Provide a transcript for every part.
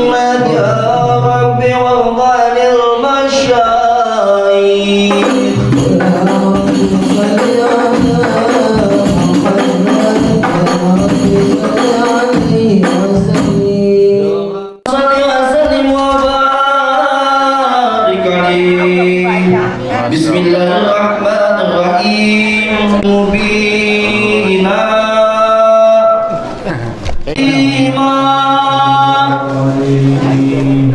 محمد يا رب وارض عن المشايخ صل وسلم وبارك عليه بسم الله الرحمن الرحيم مبينا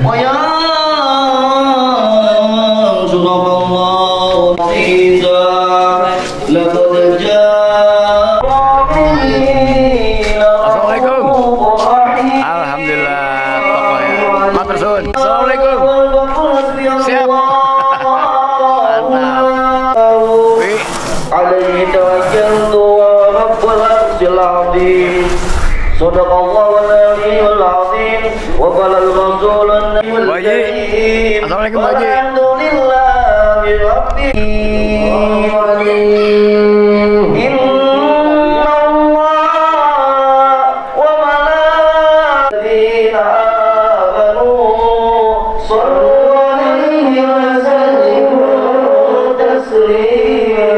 ويا صدق الله عزيزا لقد جاء Alhamdulillah pokoknya matur suwun. Assalamualaikum. Siap. Mantap. عليه توكلت ورب العرش العظيم صدق الله العلي العظيم وقال الرسول النبي الكريم Assalamualaikum Pak Haji. والحمد لله رب العالمين إن الله وملائكته آمنوا صلوا عليه وسلموا تسليما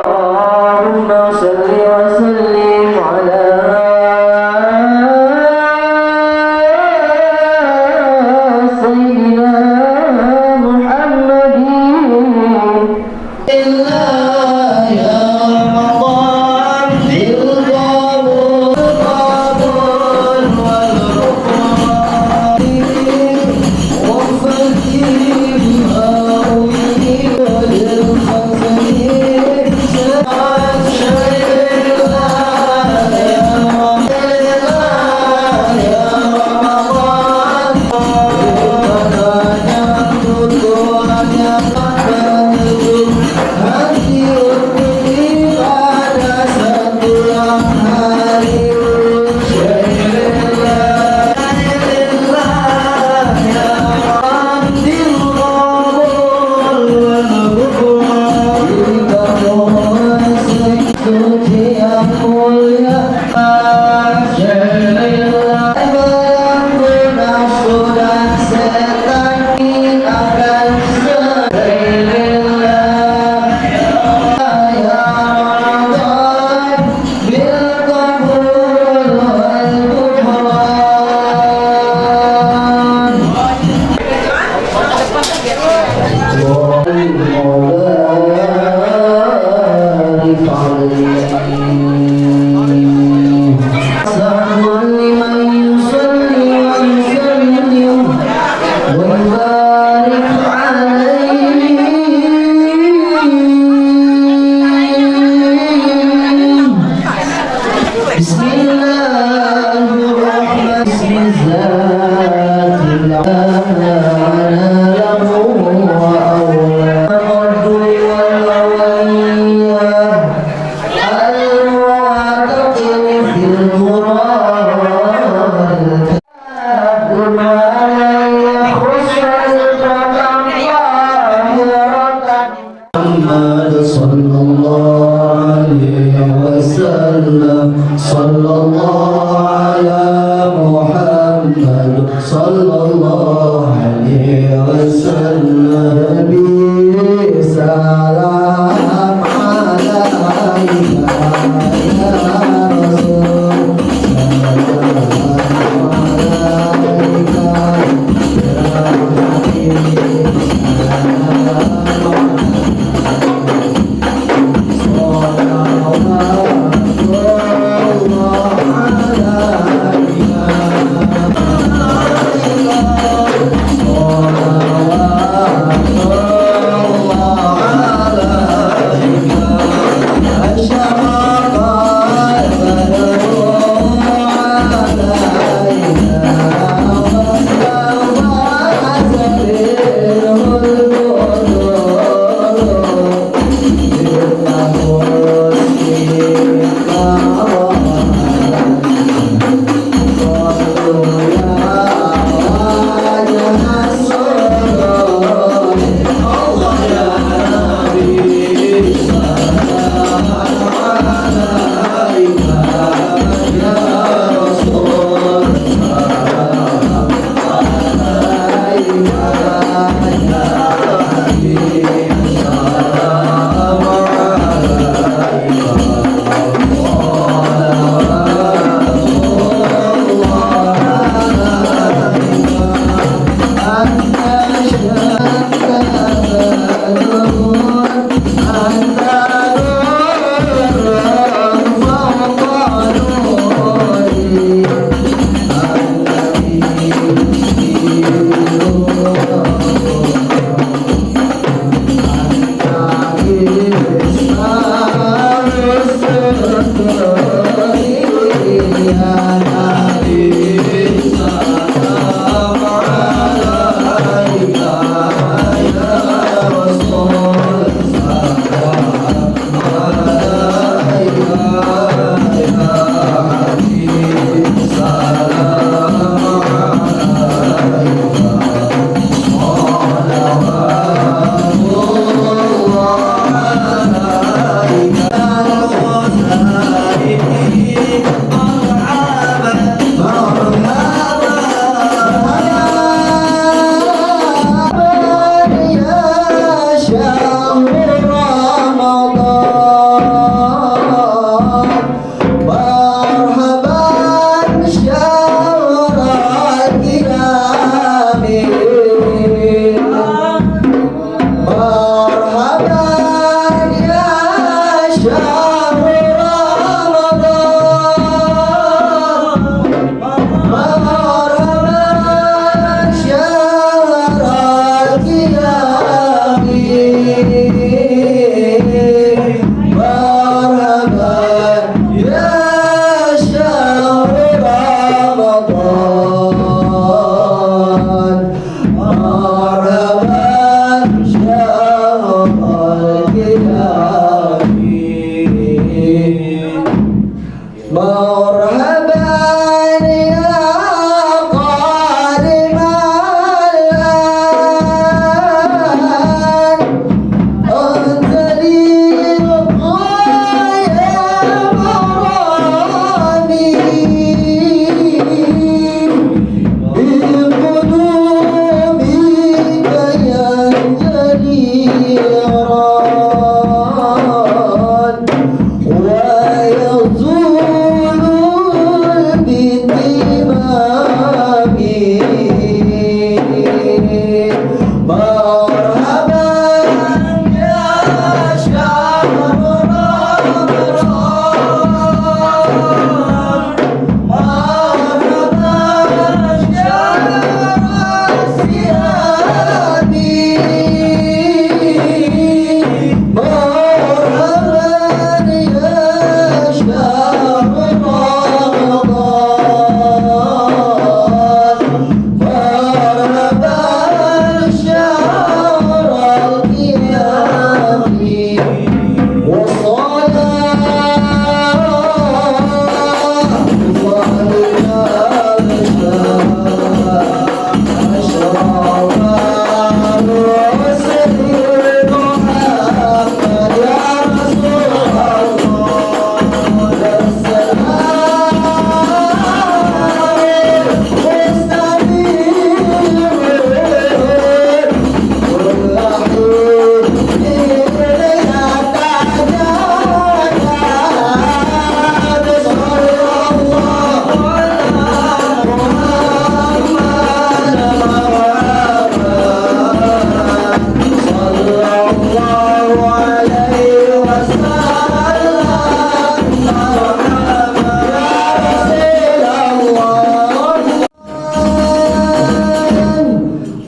اللهم صل وسلم على سيدنا محمد إلا يا رمضان بالقبول والغفران وفكر هؤلاء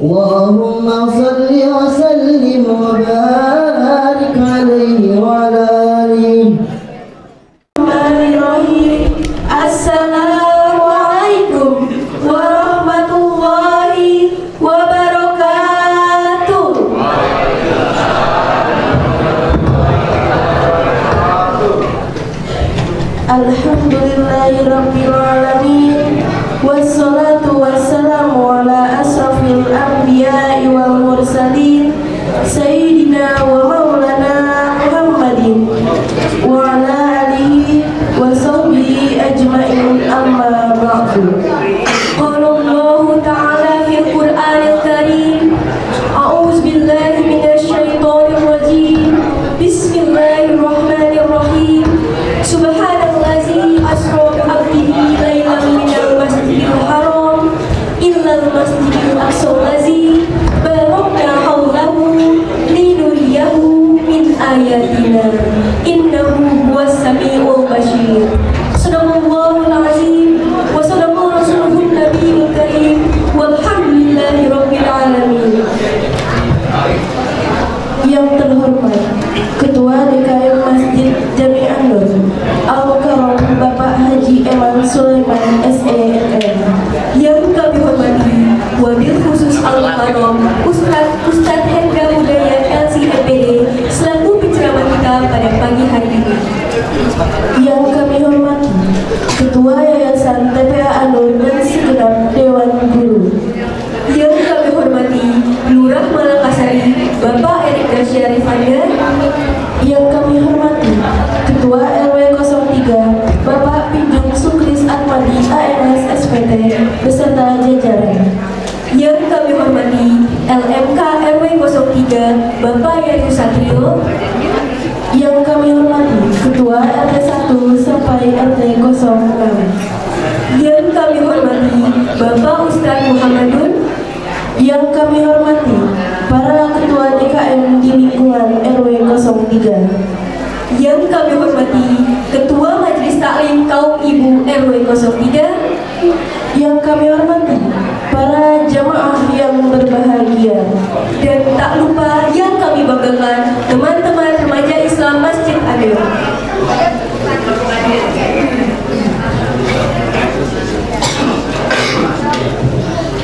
اللهم صل وسلم وبارك عليه وعلى آله. Assalamualaikum warahmatullahi wabarakatuh. Alhamdulillahirabbil alamin. Wassalatu wassalamu ala asrafil anbiya'i wal mursalin sayyidina wa maulana Muhammadin wa ala alihi wa sahbihi ajma'in, amma ba'du. Qala Allahu ta'ala fil Qur'anil Karim, a'udzu billahi minasy syaithanir rajim. Bismillahirrahmanirrahim. Subhanallazi asra bi 'abdihi lailan minal masjidil haram ilal masjidil aqsa allazi barakna hawlahu linuriyahu min ayatina innahu huwas samiul basir. Sadaqallahul azim wa sadaqa rasuluhun nabiyul karim walhamdulillahi rabbil alamin. Yang terhormat Ketua DKM Masjid Jami An-Nur Al-Mukarram Bapak Haji Eman Sulaiman SEMM. Yang kami hormati Wabil Khusus Al-Mukarram Ustadz Hendra Budaya LCMPD selaku penceramah kita pada pagi hari ini. Yang kami hormati Ketua Yayasan TPA An-Nur dan segenap Dewan Guru. Yang kami hormati Lurah Malakasari Bapak Erik Dasya Rifanda. Yang kami hormati Ketua RW 03 Bapak Pinjung Sukris Atmadi AMS SPT beserta jajaran. Yang kami hormati LMK RW 03 Bapak Yaitu Satrio. Yang kami hormati Ketua RT 1 sampai RT 06. Yang kami hormati Bapak Ustadz Muhammadun. Yang kami hormati para ketua DKM di lingkungan RW 03. Yang kami hormati Ketua Majelis Taklim Kaum Ibu RW 03. Yang kami hormati para jamaah yang berbahagia. Dan tak lupa yang kami banggakan teman-teman remaja Islam Masjid An-Nur.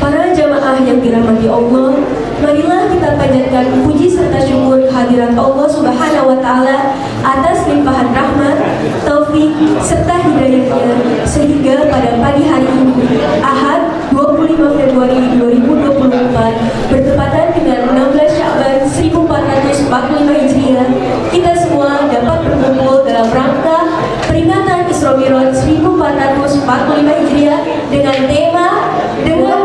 Para jamaah yang dirahmati Allah, marilah kita panjatkan puji serta syukur kehadirat Allah Subhanahu wa taala atas limpahan rahmat, taufik serta hidayahnya sehingga pada pagi hari ini Ahad 25 Februari 2024 bertepatan dengan 16 Sya'ban 1445 Hijriah, kita semua dapat berkumpul dalam rangka peringatan Isra Mi'raj 1445 Hijriah dengan tema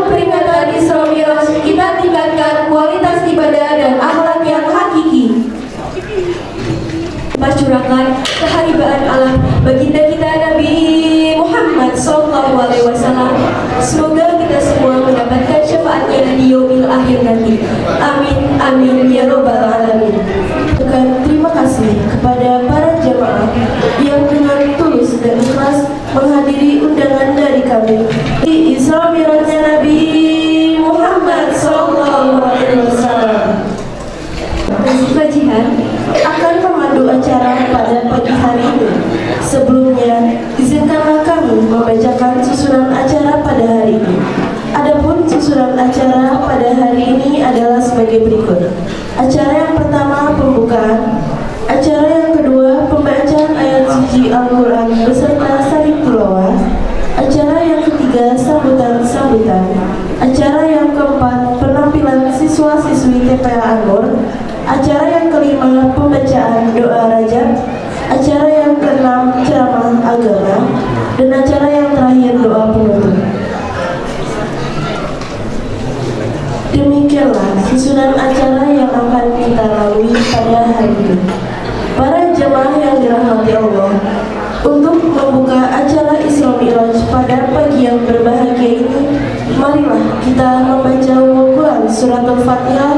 peringatan Isra Mi'raj kita tingkatkan kualitas ibadah dan akhlak yang hakiki. Curahkan keharibaan Allah baginda kita Nabi Muhammad SAW. Semoga kita semua susunan acara pada hari ini adalah sebagai berikut. Acara yang pertama pembukaan, acara yang kedua pembacaan ayat suci Al-Quran beserta salib tilawah, acara yang ketiga sambutan-sambutan, acara yang keempat penampilan siswa-siswi TPA Anur, acara yang kelima pembacaan doa rajab, acara yang keenam ceramah agama, dan acara yang terakhir doa penutup. Demikianlah susunan acara yang akan kita lalui pada hari ini. Para jemaah yang dirahmati Allah, untuk membuka acara Isra Mi'raj pada pagi yang berbahagia ini, marilah kita membaca Al-Quran surat Al-Fatihah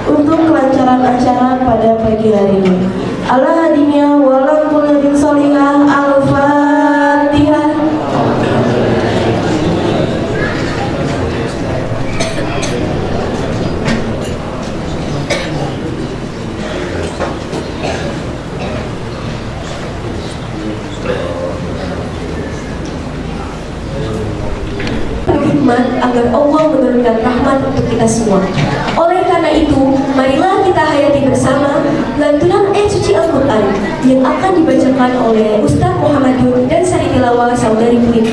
untuk kelancaran acara pada pagi hari ini. Ala hadinya walau kulirin solihah. Al-Fatihah. Agar Allah menurunkan rahmat untuk kita semua. Oleh karena itu, marilah kita hayati bersama lantunan ayat suci Al-Quran yang akan dibacakan oleh Ustaz Muhammadun dan Sari Tilawah Saudari Putri.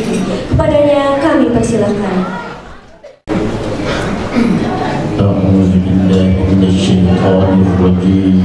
Kepadanya kami persilahkan. A'udzu billahi minasyaitonir rajim.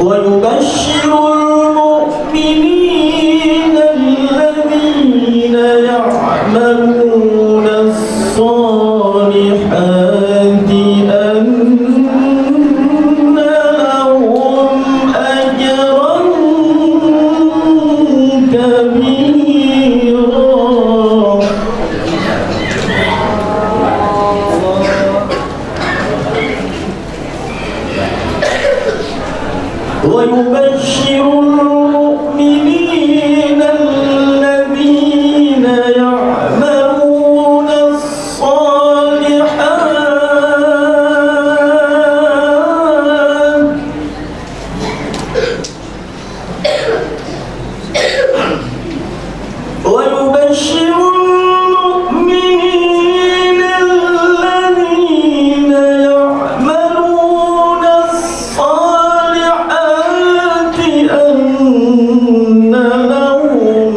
ويبشر المؤمنين الذين يعملون الصالحات أن لهم أجرا كبيرا. ويبشر المؤمنين الذين يعملون الصالحات ويبشر المؤمنين الذين يعملون الصالحات أن لهم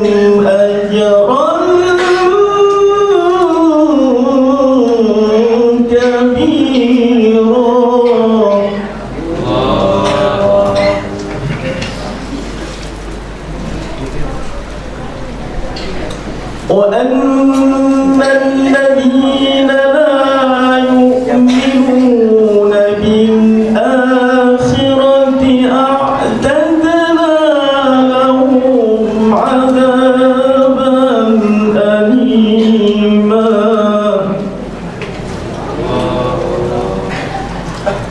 أجرا كبيرا. وأن الذين لا يؤمنون بالآخرة أعتدنا لهم عذابا أليما.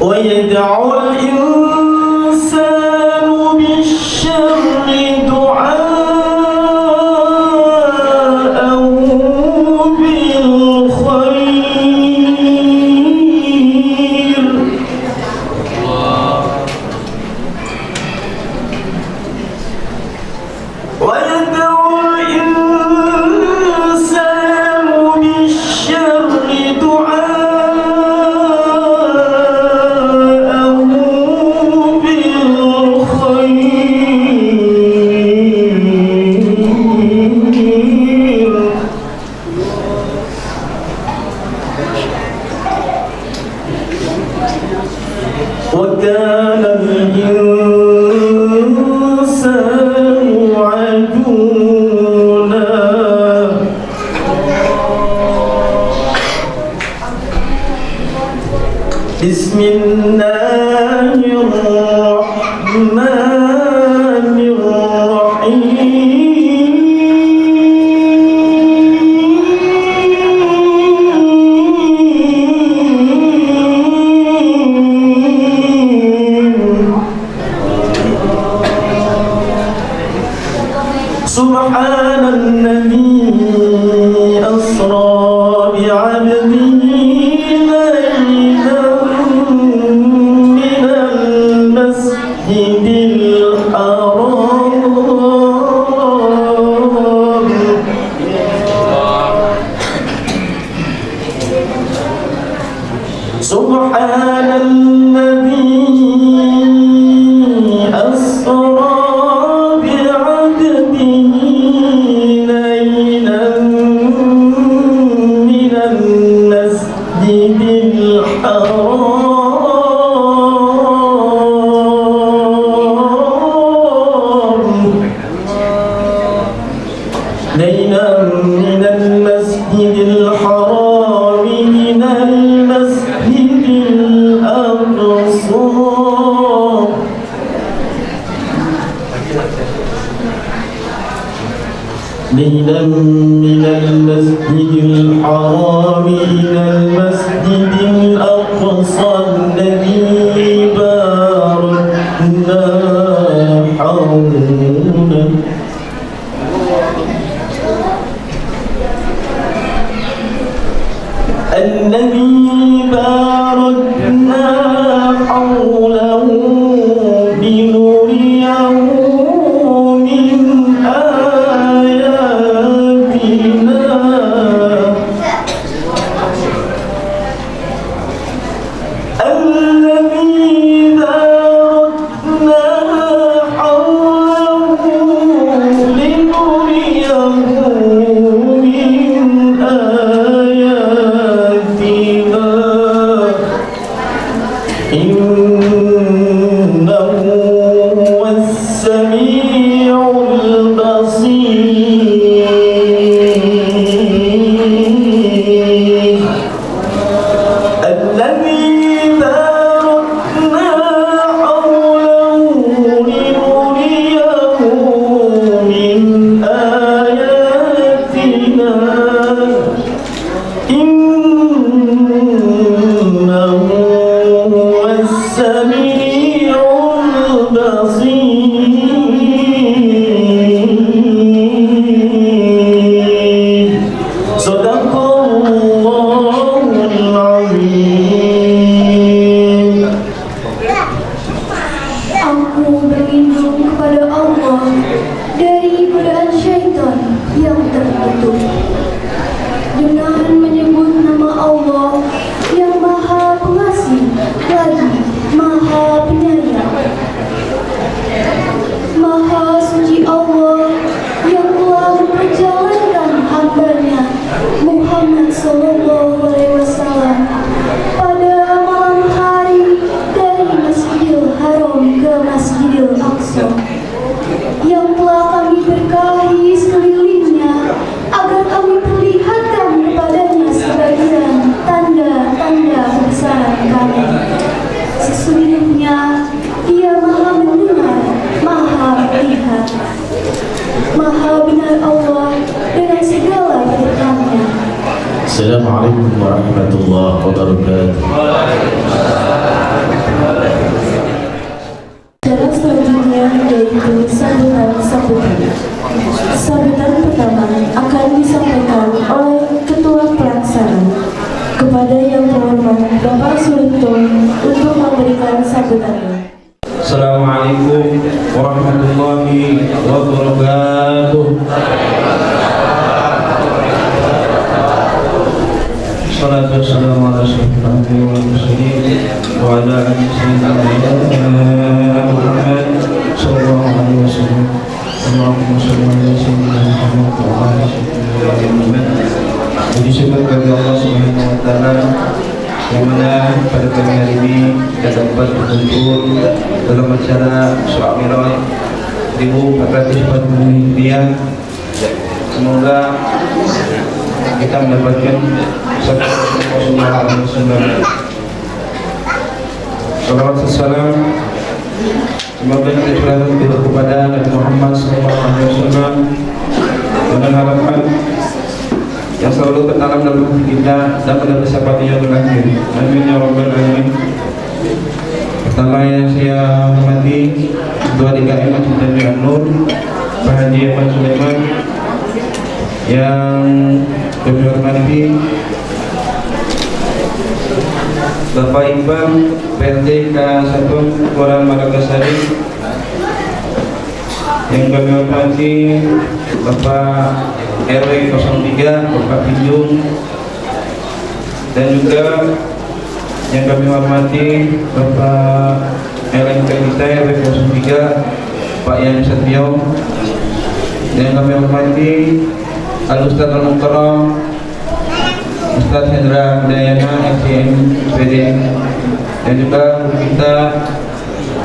ويدعو الإنسان بالشر دعاءه بالخير سبحان الذي أسرى بعبده ليلا من المسجد الحرام سبحان الذي أسرى بعبده ليلا من المسجد الحرام ليلا من المسجد الحرام من المسجد الأقصى ليلا من المسجد الحرام إلى المسجد الأقصى الذي باركنا حوله الذي باركنا حوله لنريه من آياتنا الذي باركنا حوله لنريه من آياتنا إنه هو السميع البصير الذي باركنا حوله لنريه من آياتنا إنه هو السميع البصير صدق الله العظيم. Aku berlindung kepada Allah dari godaan syaitan yang terkutuk dengan menyebut nama Allah yang Maha Pengasih lagi Maha Penyayang. Maha suci Allah yang telah memperjalankan hambanya Muhammad Sallallahu Alaihi Wasallam pada malam hari dari Masjidil Haram ke Masjidil Aqsa, yang telah kami berkahi sekelilingnya agar kami perlihatkan kepadanya sebagian tanda-tanda kebesaran kami. Sesungguhnya Dia Maha mendengar, Maha melihat. Maha benar Allah dengan segala firman-Nya. Assalamualaikum warahmatullahi wabarakatuh. Cara selanjutnya yaitu sambutan. Sambutan pertama akan disampaikan oleh Ketua Pelaksana kepada yang terhormat Bapak Suripto untuk memberikan sambutannya. Assalamualaikum warahmatullahi wabarakatuh. Salatu wassalamu ala asyrofil mursalin wa ala alihi sayyidina Muhammad sallallahu alaihi wasallam. Allahumma shalli ala sayyidina Muhammad wa ala sayyidina Muhammad. Puji syukur bagi Allah Subhanahu wa taala yang mana pada pagi hari ini kita dapat berkumpul dalam acara Isra Mi'raj 1440 Hijriah. Semoga kita mendapatkan sabda Rasulullah SAW Salawat dan salam semoga tercurahkan kepada Nabi Muhammad SAW dengan harapan yang selalu tertanam dalam hati kita dan pada bersapatnya berakhir. Amin ya rabbal alamin. Pertama yang saya hormati Ketua DKM Masjid Jami'an Nur Pak Haji Eman Sulaiman, yang kami hormati Bapak Iqbal PLT K1 Kelurahan Maragasari, yang kami hormati Bapak RW 03 Bapak Pinjung, dan juga yang kami hormati Bapak LMK kita RW 03 Pak Yani Satrio, yang kami hormati Al-Ustadz Al-Mukarram Ustadz Hendra Dayana SCM SPD, dan juga kita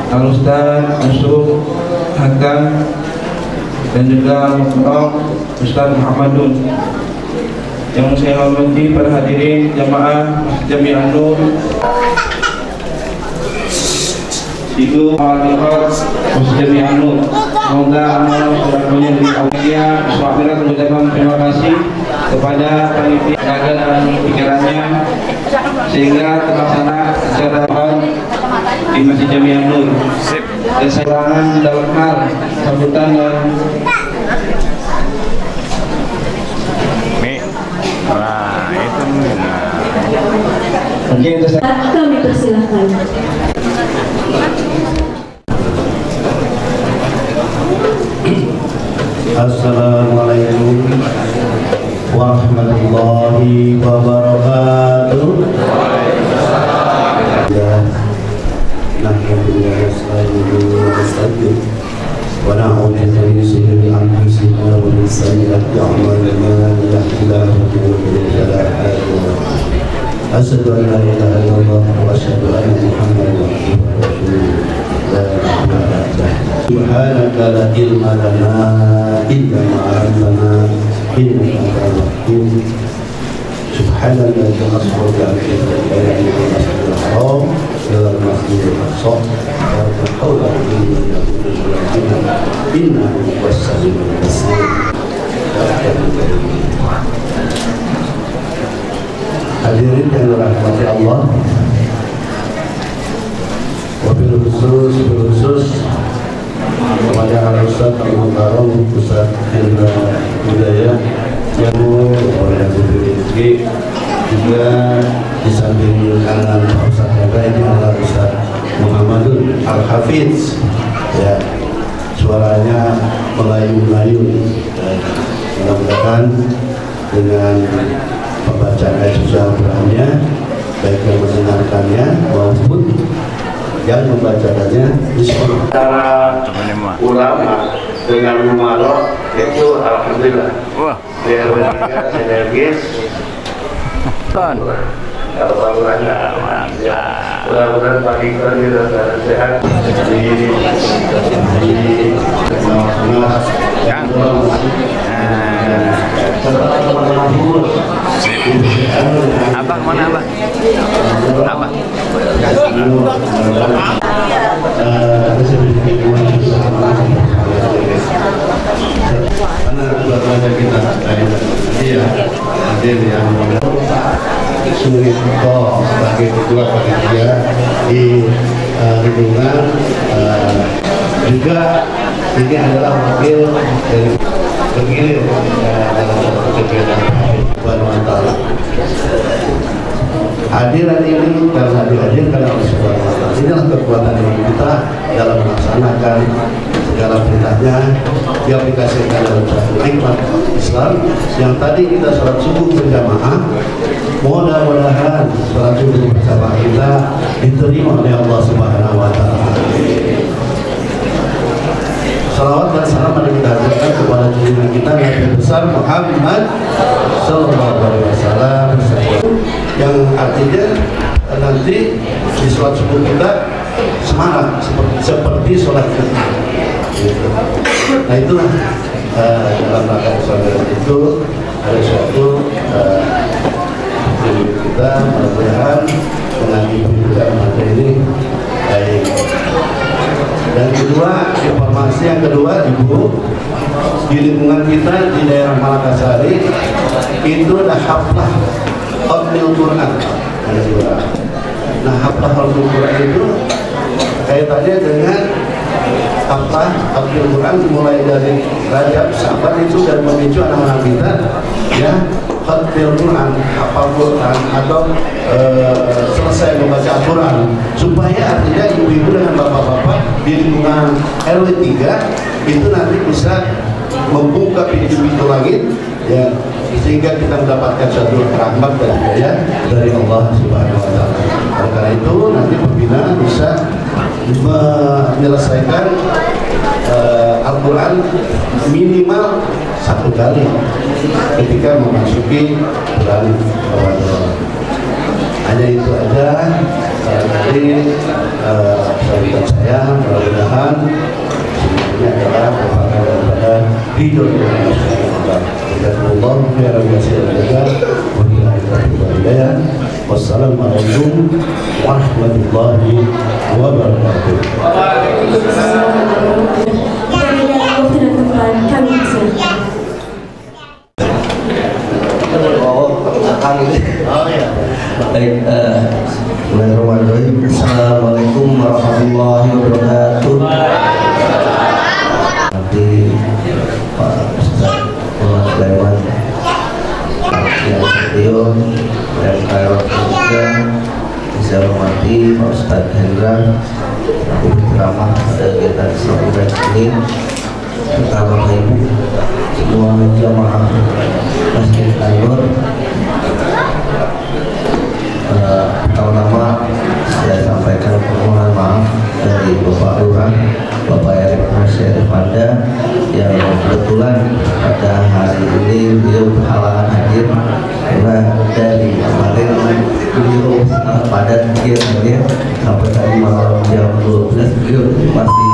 Al-Ustadz Yusuf Hakam, dan juga Al-Mukarram Ustadz Muhammadun. Yang saya hormati para hadirin jamaah Masjid Jami'an Nur, itu al-Ikhlas Masjid Jami'an Nur. Semoga amal semuanya dari Allah SWT mengucapkan terima kasih kepada panitia tenaga dan pikirannya sehingga terlaksana acara di Masjid Jami'an Nur. Dan saya dalam hal sambutan dan Nah, itu Kami persilahkan. Assalamualaikum warahmatullahi wabarakatuh. Wa na'udzu billahi min shururi anfusina wa min sayyiati a'malina, man yahdihillahu fala mudilla lahu. Asyhadu an la ilaha illallah wa asyhadu anna Muhammadan abduhu wa rasuluh. Subhanaka la ilma lana illa ma 'allamtana innaka antal hakim. Subhanallah wa hadirin yang dirahmati Allah, wabil khusus kepada Al-Ustadz Al-Mukarram Ustadz Hendra Budaya yang oleh BPDG, juga di samping kanan Pak Ustadz Hendra ini adalah Ustadz Muhammadun Al-Hafiz, ya, suaranya melayu-melayu. Mudah-mudahan dengan pembacaan ayat suci Al-Qur'annya, baik yang mendengarkannya maupun yang membacakannya, antara ulama dengan mumalok itu alhamdulillah. wah, Mereka sinergis. Kalau salurannya mudah-mudahan Pak Iqbal kita sehat di Kang. Abang mana abang? Abang. Karena keluarga kita iya hadir yang sulit kok sebagai ketua panitia di lingkungan, juga ini adalah wakil dari bergilir dalam satu kegiatan Subhanahu. Hadiran ini karena dihadirkan oleh Subhanahu. Inilah kekuatan kita dalam melaksanakan segala perintahnya, diaplikasikan dalam satu hikmah Islam yang tadi kita sholat subuh berjamaah. Mudah-mudahan sholat subuh bersama kita diterima oleh Allah Subhanahu wa Ta'ala. Salawat dan salam mari kita haturkan kepada junjungan kita Nabi besar Muhammad Sallallahu Alaihi Wasallam, yang artinya nanti di sholat subuh kita semangat seperti sholat kita. Nah itulah dalam rangka kesadaran itu ada suatu kita mudah-mudahan dengan ibu kita ini Baik. Dan kedua, informasi yang kedua, Ibu, di lingkungan kita di daerah Malakasari itu ada haflah Khatmil Quran. Nah, haflah Khatmil Quran itu kaitannya dengan haflah Khatmil Quran mulai dari Rajab, Syaban itu dan memicu anak-anak kita ya Khatmil Quran, hafal Quran atau selesai membaca Al-Quran, supaya artinya ibu-ibu dengan bapak-bapak di lingkungan RW 3 itu nanti bisa membuka pintu-pintu langit ya, sehingga kita mendapatkan suatu rahmat dan hidayah dari Allah Subhanahu wa taala. Oleh karena itu nanti pembina bisa menyelesaikan Al-Quran minimal 1 kali ketika memasuki bulan Ramadan. Hanya itu aja. Nanti sambutan saya mudah-mudahan ini adalah merupakan daripada ridho dari Allah Subhanahu wa taala. Jazakumullah khairan katsiran wa hidayah. Wassalamualaikum warahmatullahi wabarakatuh. Dari waktu dan tempat kami silakan. Baik, bismillahirrahmanirrahim. Assalamualaikum warahmatullahi wabarakatuh. Nanti Pak Ustaz Muhammad Sulaiman yang Setio dan Khairul juga bisa hormati Pak Ustaz Hendra aku berceramah pada kegiatan Islam ini serta Bapak Ibu semua jamaah Masjid An-Nur. Pertama-tama saya sampaikan permohonan maaf dari Bapak Lurah, Bapak Erik Masyari Fanda yang kebetulan pada hari ini beliau berhalangan hadir karena dari kemarin beliau sangat padat kegiatannya sampai tadi malam jam 12 beliau masih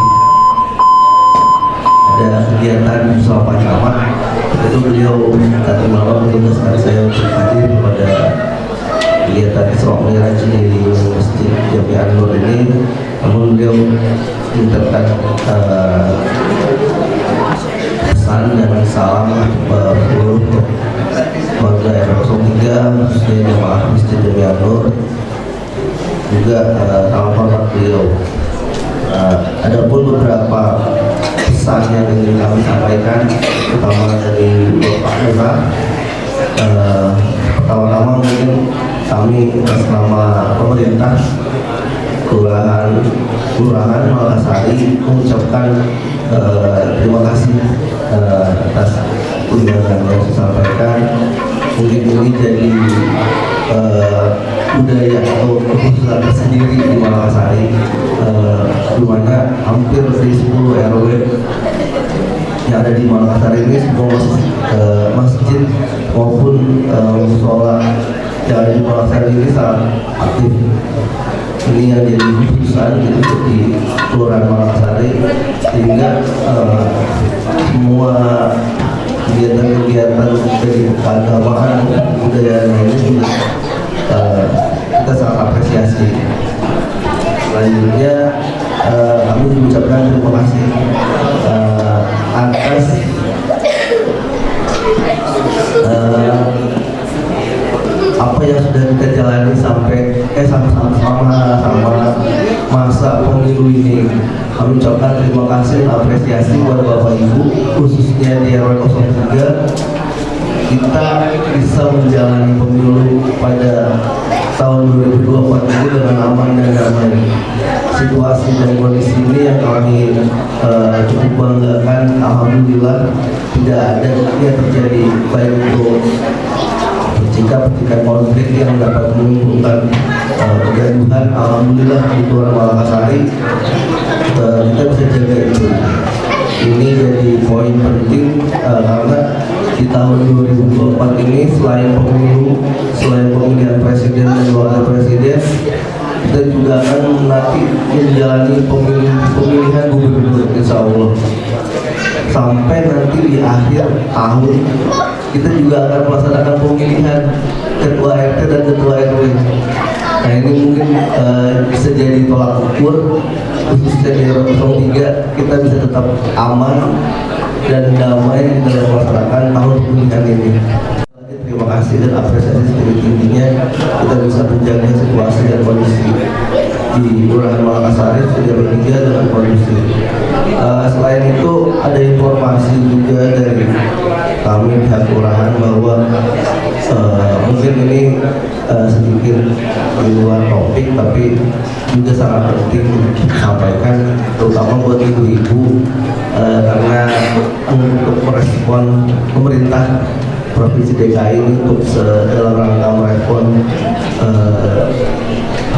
ada kegiatan bersama camat. Itu beliau tadi malam menugaskan saya untuk hadir pada kegiatan Isra Mi'raj di Masjid Jami An-Nur ini, namun beliau mengucapkan pesan dan salam seluruh warga RW 3 khususnya jemaah Masjid Jami An-Nur, juga salam hormat beliau. Adapun beberapa pesan yang ingin kami sampaikan, pertama dari Bapak Lurah. Pertama-tama mungkin kami atas nama pemerintah Kelurahan Malakasari mengucapkan terima kasih atas undangan yang disampaikan. Mungkin ini jadi budaya atau kekhususan tersendiri di Malakasari, di mana hampir di 10 RW yang ada di Malakasari ini semua masjid maupun musola yang ada di Malakasari ini sangat aktif. Ini yang jadi khususan untuk di Kelurahan Malakasari, sehingga semua kegiatan-kegiatan dari keagamaan budaya ini kita sangat apresiasi. Selanjutnya kami mengucapkan terima kasih atas apa yang sudah kita jalani sampai sama masa pemilu ini. Kami ucapkan terima kasih dan apresiasi kepada Bapak Ibu, khususnya di RW 03. Kita bisa menjalani pemilu pada tahun 2024 ini dengan aman dan damai. Situasi dan kondisi ini yang kami cukup banggakan. Alhamdulillah tidak ada yang terjadi, baik untuk percikan konflik yang dapat menimbulkan kegaduhan. Alhamdulillah di Kelurahan Malakasari kita bisa jaga itu. Ini jadi poin penting karena di tahun 2024 ini selain pemilu, selain pemilihan presiden dan wakil presiden, kita juga akan nanti menjalani pemilihan gubernur, insya Allah. Sampai nanti di akhir tahun kita juga akan melaksanakan pemilihan ketua RT dan ketua RW. Nah ini mungkin bisa jadi tolak ukur khususnya di RW 03 kita bisa tetap aman dan damai dalam melaksanakan tahun pemilihan ini. Terima kasih dan apresiasi setinggi-tingginya kita bisa menjaga situasi dan kondisi di Kelurahan Malakasari RW 3 dengan kondisi. Selain itu ada informasi juga dari kami pihak kelurahan bahwa mungkin ini sedikit di luar topik tapi juga sangat penting disampaikan terutama buat ibu-ibu karena untuk merespon pemerintah Provinsi DKI untuk dalam rangka merespon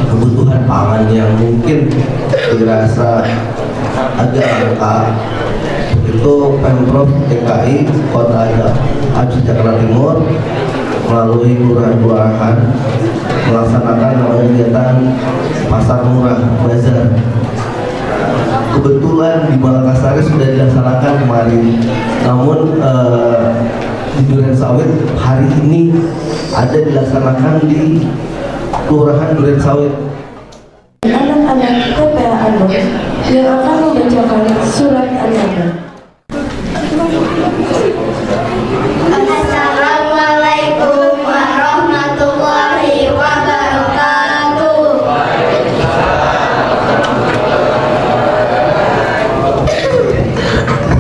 kebutuhan pangan yang mungkin dirasa agak langka. Itu Pemprov DKI Kota Aceh Jakarta Timur melalui kelurahan melaksanakan kegiatan pasar murah bazar. Kebetulan di Malakasari sudah dilaksanakan kemarin, namun di Duren Sawit hari ini ada dilaksanakan di Kelurahan Duren Sawit. Anak-anak TPA Andor yang akan membacakan surat An-Naba. Assalamualaikum warahmatullahi wabarakatuh.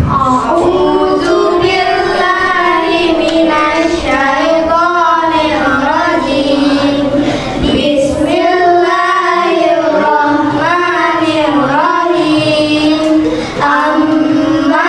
A'udzu billahi minasy syaithanir rajim. Bismillahirrahmanirrahim. Amma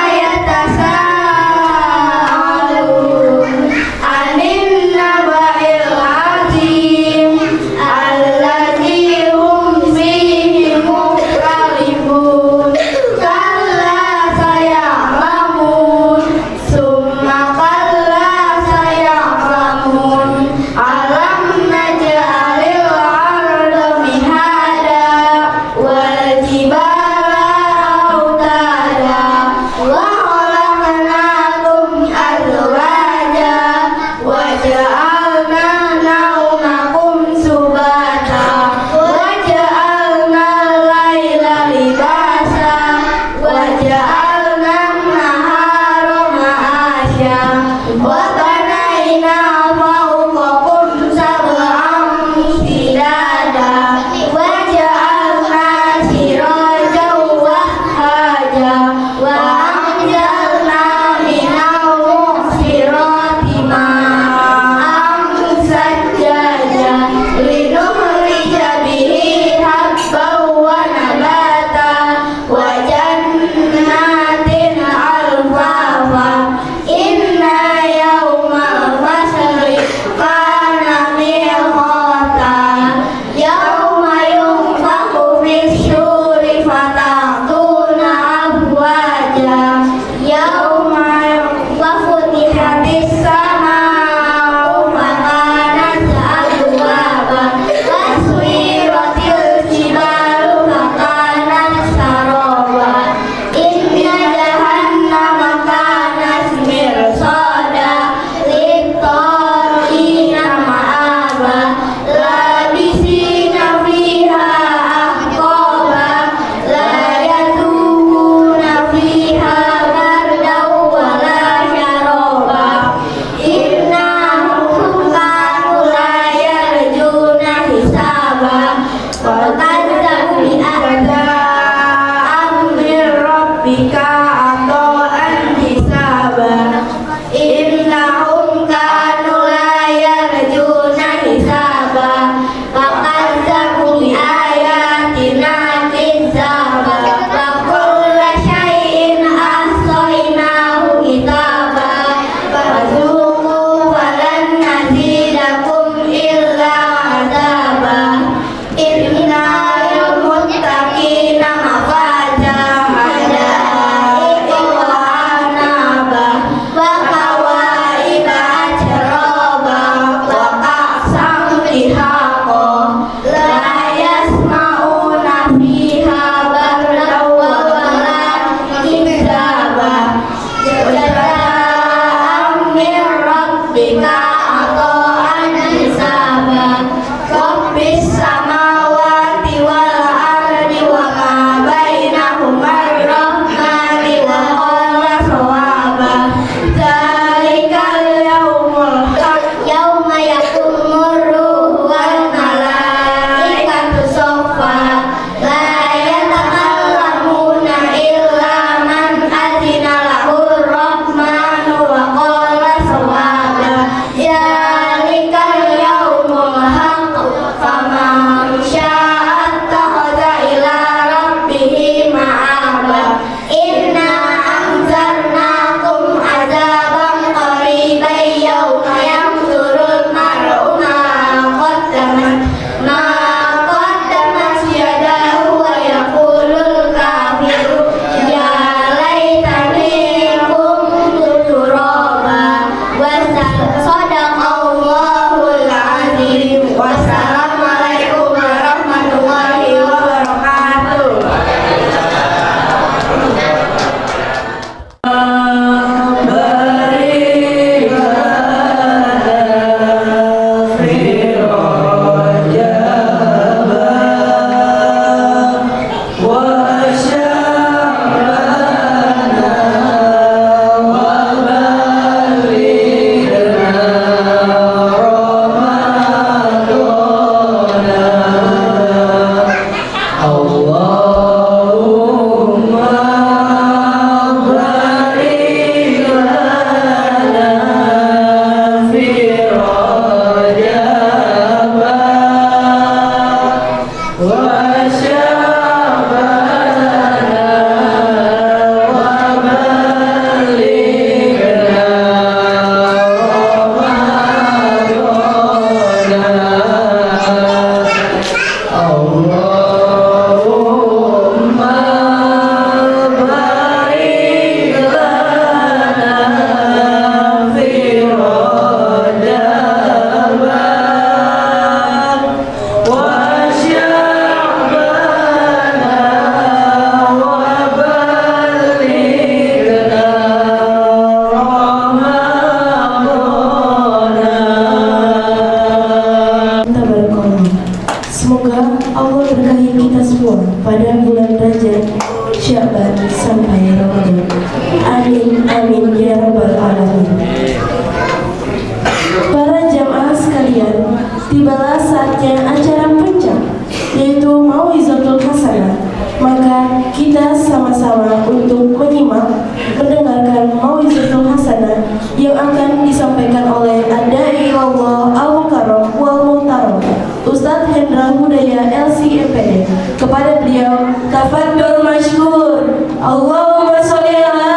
yang akan disampaikan oleh Adai Allah Al-Mukarram wal Muhtaram Ustadz Hendra Hudaya LCMPD. Kepada beliau, tafadhol masykur. Allahumma sholli ala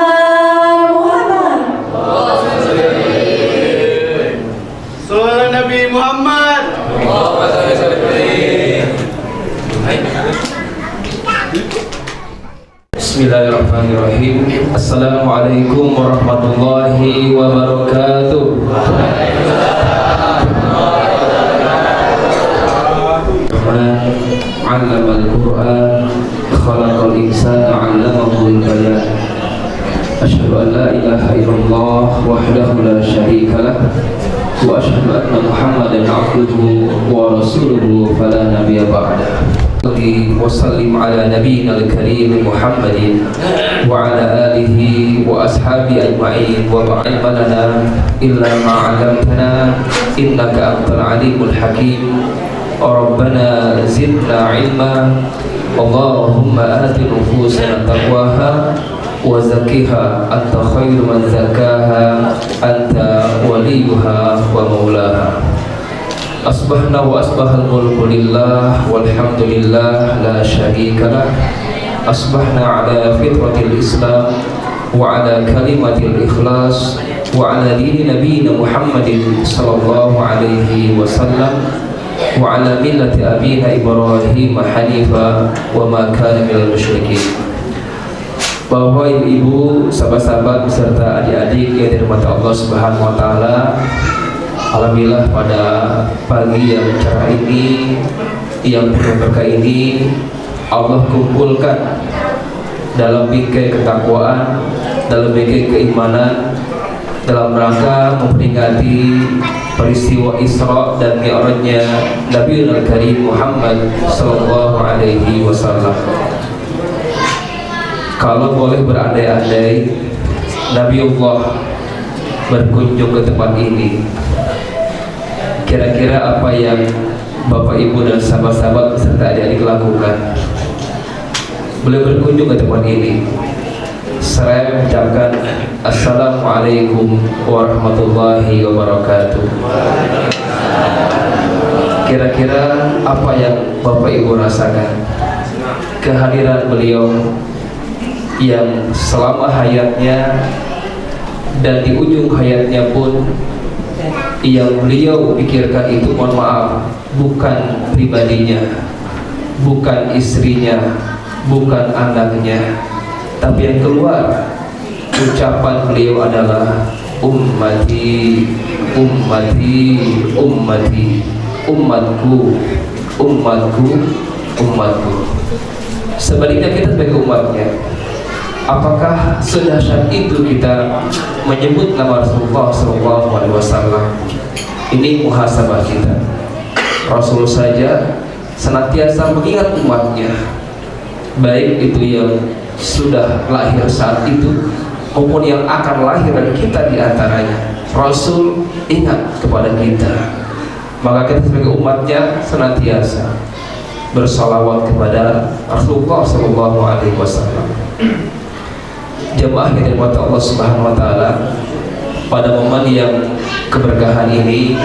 Muhammad. Sallallahu Nabi Muhammad. Bismillahirrahmanirrahim. Assalamualaikum warahmatullahi wabarakatuh. Allamal Qur'an, khalaqal insana 'allamahul bayan. Asyhadu an la ilaha illallah wahdahu la syarika lah wa asyhadu anna Muhammadan 'abduhu wa rasuluhu fala nabiyya ba'dah. Wasallim ala nabiyina al-karim Muhammadin wa ala alihi wa ashabi ajma'in wa ba'ilma lana illa ma'alamtana innaka antal alimul hakim. Rabbana zidna ilma. Allahumma ati nufusana taqwaha wa zakkiha anta khairu man zakkaha anta waliyuha wa maulaha. Asbahna wa asbahal mulku lillah walhamdulillah la syarika lah. Asbahna ala fitratil islam wa ala kalimatil ikhlas wa ala dini nabiyina Muhammadin sallallahu alaihi wasallam wa ala millati abina Ibrahim hanifa wa ma kana minal musyrikin. Bapak ibu, sahabat-sahabat beserta adik-adik yang dirahmati Allah Subhanahu wa taala, alhamdulillah pada pagi yang cerah ini, yang penuh berkah ini, Allah kumpulkan dalam bingkai ketakwaan, dalam bingkai keimanan, dalam rangka memperingati peristiwa Isra dan Mi'rajnya Nabiul Karim Muhammad sallallahu alaihi wasallam. Kalau boleh berandai-andai Nabiullah berkunjung ke tempat ini, kira-kira apa yang Bapak Ibu dan sahabat-sahabat beserta adik-adik lakukan? Beliau berkunjung ke tempat ini, saya mengucapkan Assalamualaikum warahmatullahi wabarakatuh. Kira-kira apa yang Bapak Ibu rasakan kehadiran beliau yang selama hayatnya dan di ujung hayatnya pun yang beliau pikirkan itu, mohon maaf, bukan pribadinya, bukan istrinya, bukan anaknya, tapi yang keluar ucapan beliau adalah ummati, ummati, ummati, umatku, umatku, umatku. Sebaliknya kita sebagai umatnya, apakah sedahsyat itu kita menyebut nama Rasulullah SAW? Ini muhasabah kita. Rasul saja senantiasa mengingat umatnya, baik itu yang sudah lahir saat itu maupun yang akan lahir dan kita diantaranya. Rasul ingat kepada kita, maka kita sebagai umatnya senantiasa bersalawat kepada Rasulullah SAW. Jamaah yang dirahmati Allah Subhanahu wa taala, pada momen yang keberkahan ini,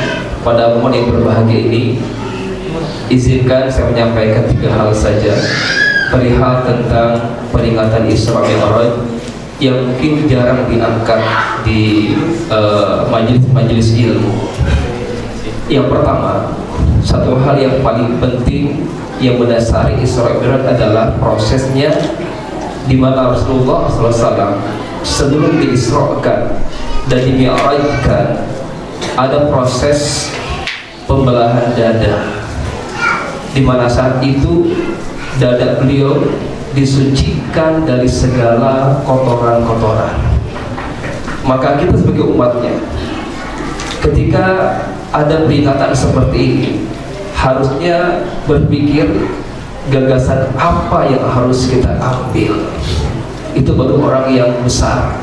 pada momen yang berbahagia ini, izinkan saya menyampaikan 3 hal saja perihal tentang peringatan Isra Mi'raj yang mungkin jarang diangkat di majelis-majelis ilmu. Yang pertama, satu hal yang paling penting yang mendasari Isra Mi'raj adalah prosesnya, di mana Rasulullah SAW sebelum diisrakan dan dimi'rajkan ada proses pembelahan dada, di mana saat itu dada beliau disucikan dari segala kotoran-kotoran. Maka kita sebagai umatnya, ketika ada peringatan seperti ini, harusnya berpikir gagasan apa yang harus kita ambil. Itu baru orang yang besar.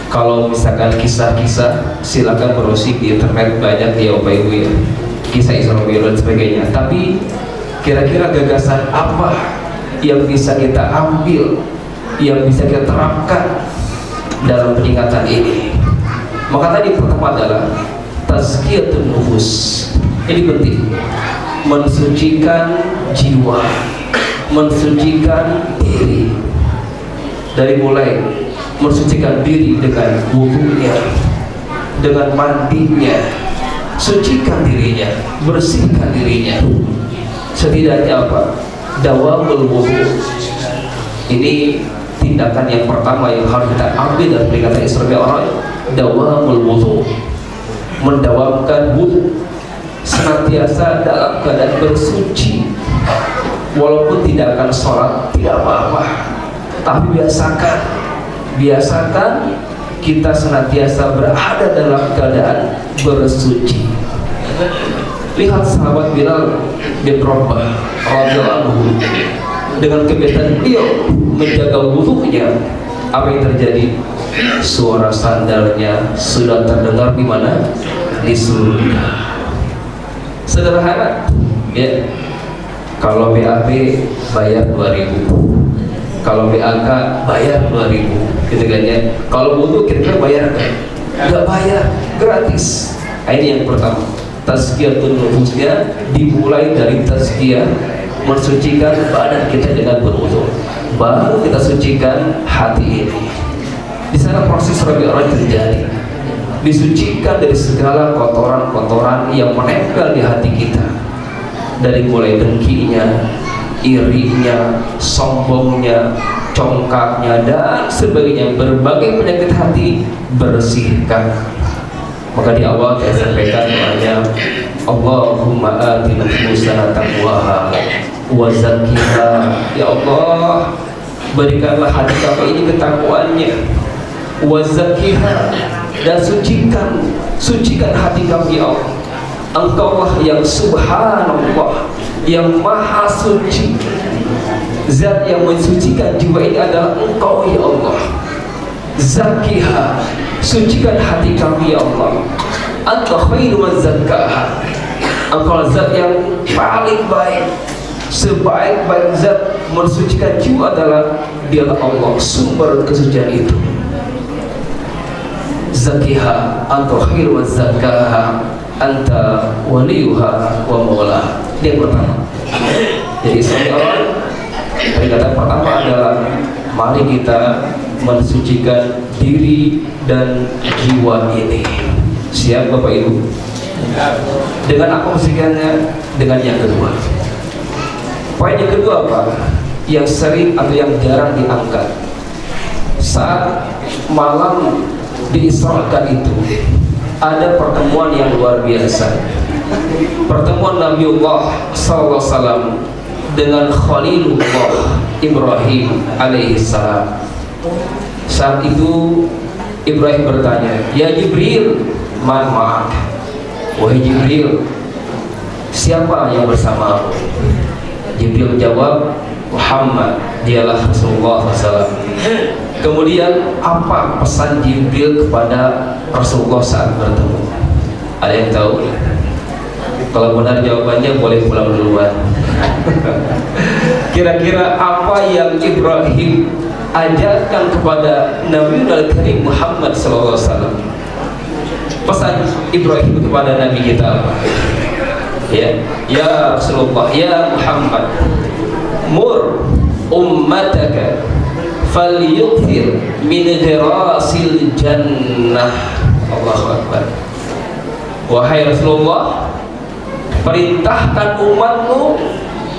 Kalau misalkan kisah-kisah, silakan browsing di internet, banyak ya Bapak Ibu ya, kisah Isra Mi'raj dan sebagainya. Tapi kira-kira gagasan apa yang bisa kita ambil, yang bisa kita terapkan dalam peringatan ini? Maka tadi pertama adalah tazkiyatun nufus. Ini penting, mensucikan jiwa, mensucikan diri. Dari mulai mensucikan diri dengan wudunya, dengan mandinya, sucikan dirinya, bersihkan dirinya. Setidaknya apa? Dawamul wudu. Ini tindakan yang pertama yang harus kita ambil dari peringatan Isra Mi'raj. Dawamul wudu, mendawamkan wudu, senantiasa dalam keadaan bersuci. Walaupun tidak akan sholat, tidak apa-apa, tapi biasakan kita senantiasa berada dalam keadaan bersuci. Lihat sahabat Bilal bin Rabah radhiyallahu anhu, dengan kebiasaan beliau menjaga wudunya, apa yang terjadi? Suara sandalnya sudah terdengar di mana? Di surga. Sederhana, ya. Kalau BAB bayar 2.000, kalau BAK bayar 2.000, gitu kan ya. Kalau wudu kira-kira bayar kan? Nggak bayar, gratis. Nah, ini yang pertama. Tazkiyatun nufusnya dimulai dari tazkiyah, mensucikan badan kita dengan berwudu, baru kita sucikan hati ini. Di sana proses Rabi'ah terjadi, disucikan dari segala kotoran-kotoran yang menempel di hati kita, dari mulai dengkinya, irinya, sombongnya, congkaknya, dan sebagainya. Berbagai penyakit hati bersihkan. Maka di awal saya sampaikan doanya, Allahumma ati nufusana taqwaha wa zakkiha. Ya Allah, berikanlah hati kami ini ketakwaannya, wa zakkiha, dan sucikan hati kami ya Allah. Engkaulah yang subhanallah, yang maha suci. Zat yang mensucikan jiwa ini adalah Engkau ya Allah. Zakkiha, sucikan hati kami ya Allah. Anta khairu man zakkaha, Engkau zat yang paling baik. Sebaik-baik zat mensucikan jiwa adalah Dialah Allah, sumber kesucian itu. Zakkiha, anta khairu man zakkaha, anta waliyuha wa maulaha. Ini yang pertama. Jadi seorang peringatan pertama adalah mari kita mensucikan diri dan jiwa ini. Siap Bapak Ibu? Dengan apa mensucikannya? Dengan yang kedua. Poin yang kedua apa? Yang sering atau yang jarang diangkat. Saat malam diisrakan itu, ada pertemuan yang luar biasa. Pertemuan Nabiullah SAW dengan Khalilullah Ibrahim alaihissalam. Saat itu Ibrahim bertanya, ya Jibril, man ma'ak? Wahai Jibril, siapa yang bersamamu? Jibril menjawab, Muhammad, dialah Rasulullah SAW. Kemudian apa pesan Jibril kepada Rasulullah saat bertemu? Ada yang tahu? Kalau benar jawabannya boleh pulang duluan. Kira-kira apa yang Ibrahim ajarkan kepada Nabi Al-Karim Muhammad SAW? Pesan Ibrahim kepada Nabi kita apa? Ya Rasulullah, ya Muhammad, mur ummataka falyukthir min ghirasil jannah. Allahu Akbar. Wahai Rasulullah, perintahkan umatmu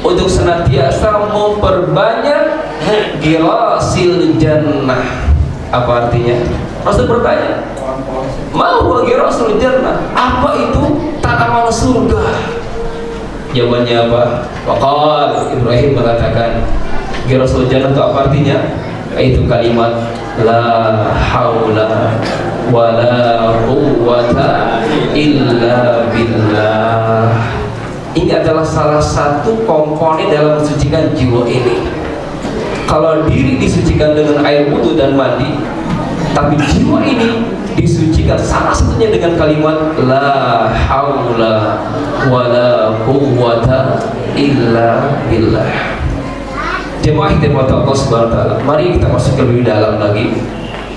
untuk senantiasa memperbanyak ghirasil jannah. Apa artinya? Rasul bertanya, mau ghirasul jannah? Apa itu tanaman surga? Jawabannya apa? Waqal, Ibrahim mengatakan, ghirasul jannah itu apa artinya? Itu kalimat la haula wala quwwata illa billah. Ini adalah salah satu komponen dalam mensucikan jiwa ini. Kalau diri disucikan dengan air wudu dan mandi, tapi jiwa ini disucikan salah satunya dengan kalimat la haula wala quwwata illa billah. Jemaah Allah Subhanahu wa taala, mari kita masuk lebih dalam lagi.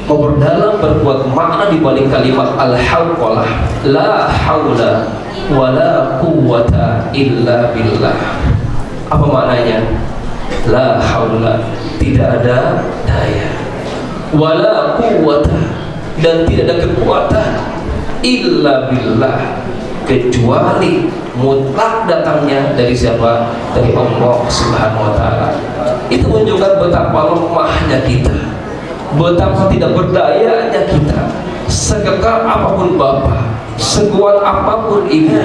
memperdalam, berbuat makna di balik kalimat al-hawqalah, la haula wala quwwata illa billah. Apa maknanya? La haula, tidak ada daya, wala quwwata, dan tidak ada kekuatan, illa billah, kecuali mutlak datangnya dari siapa? Dari Allah Subhanahu wa taala. Itu menunjukkan betapa lemahnya kita, betapa tidak berdayanya kita. Sekekal apapun bapak, sekuat apapun ibu,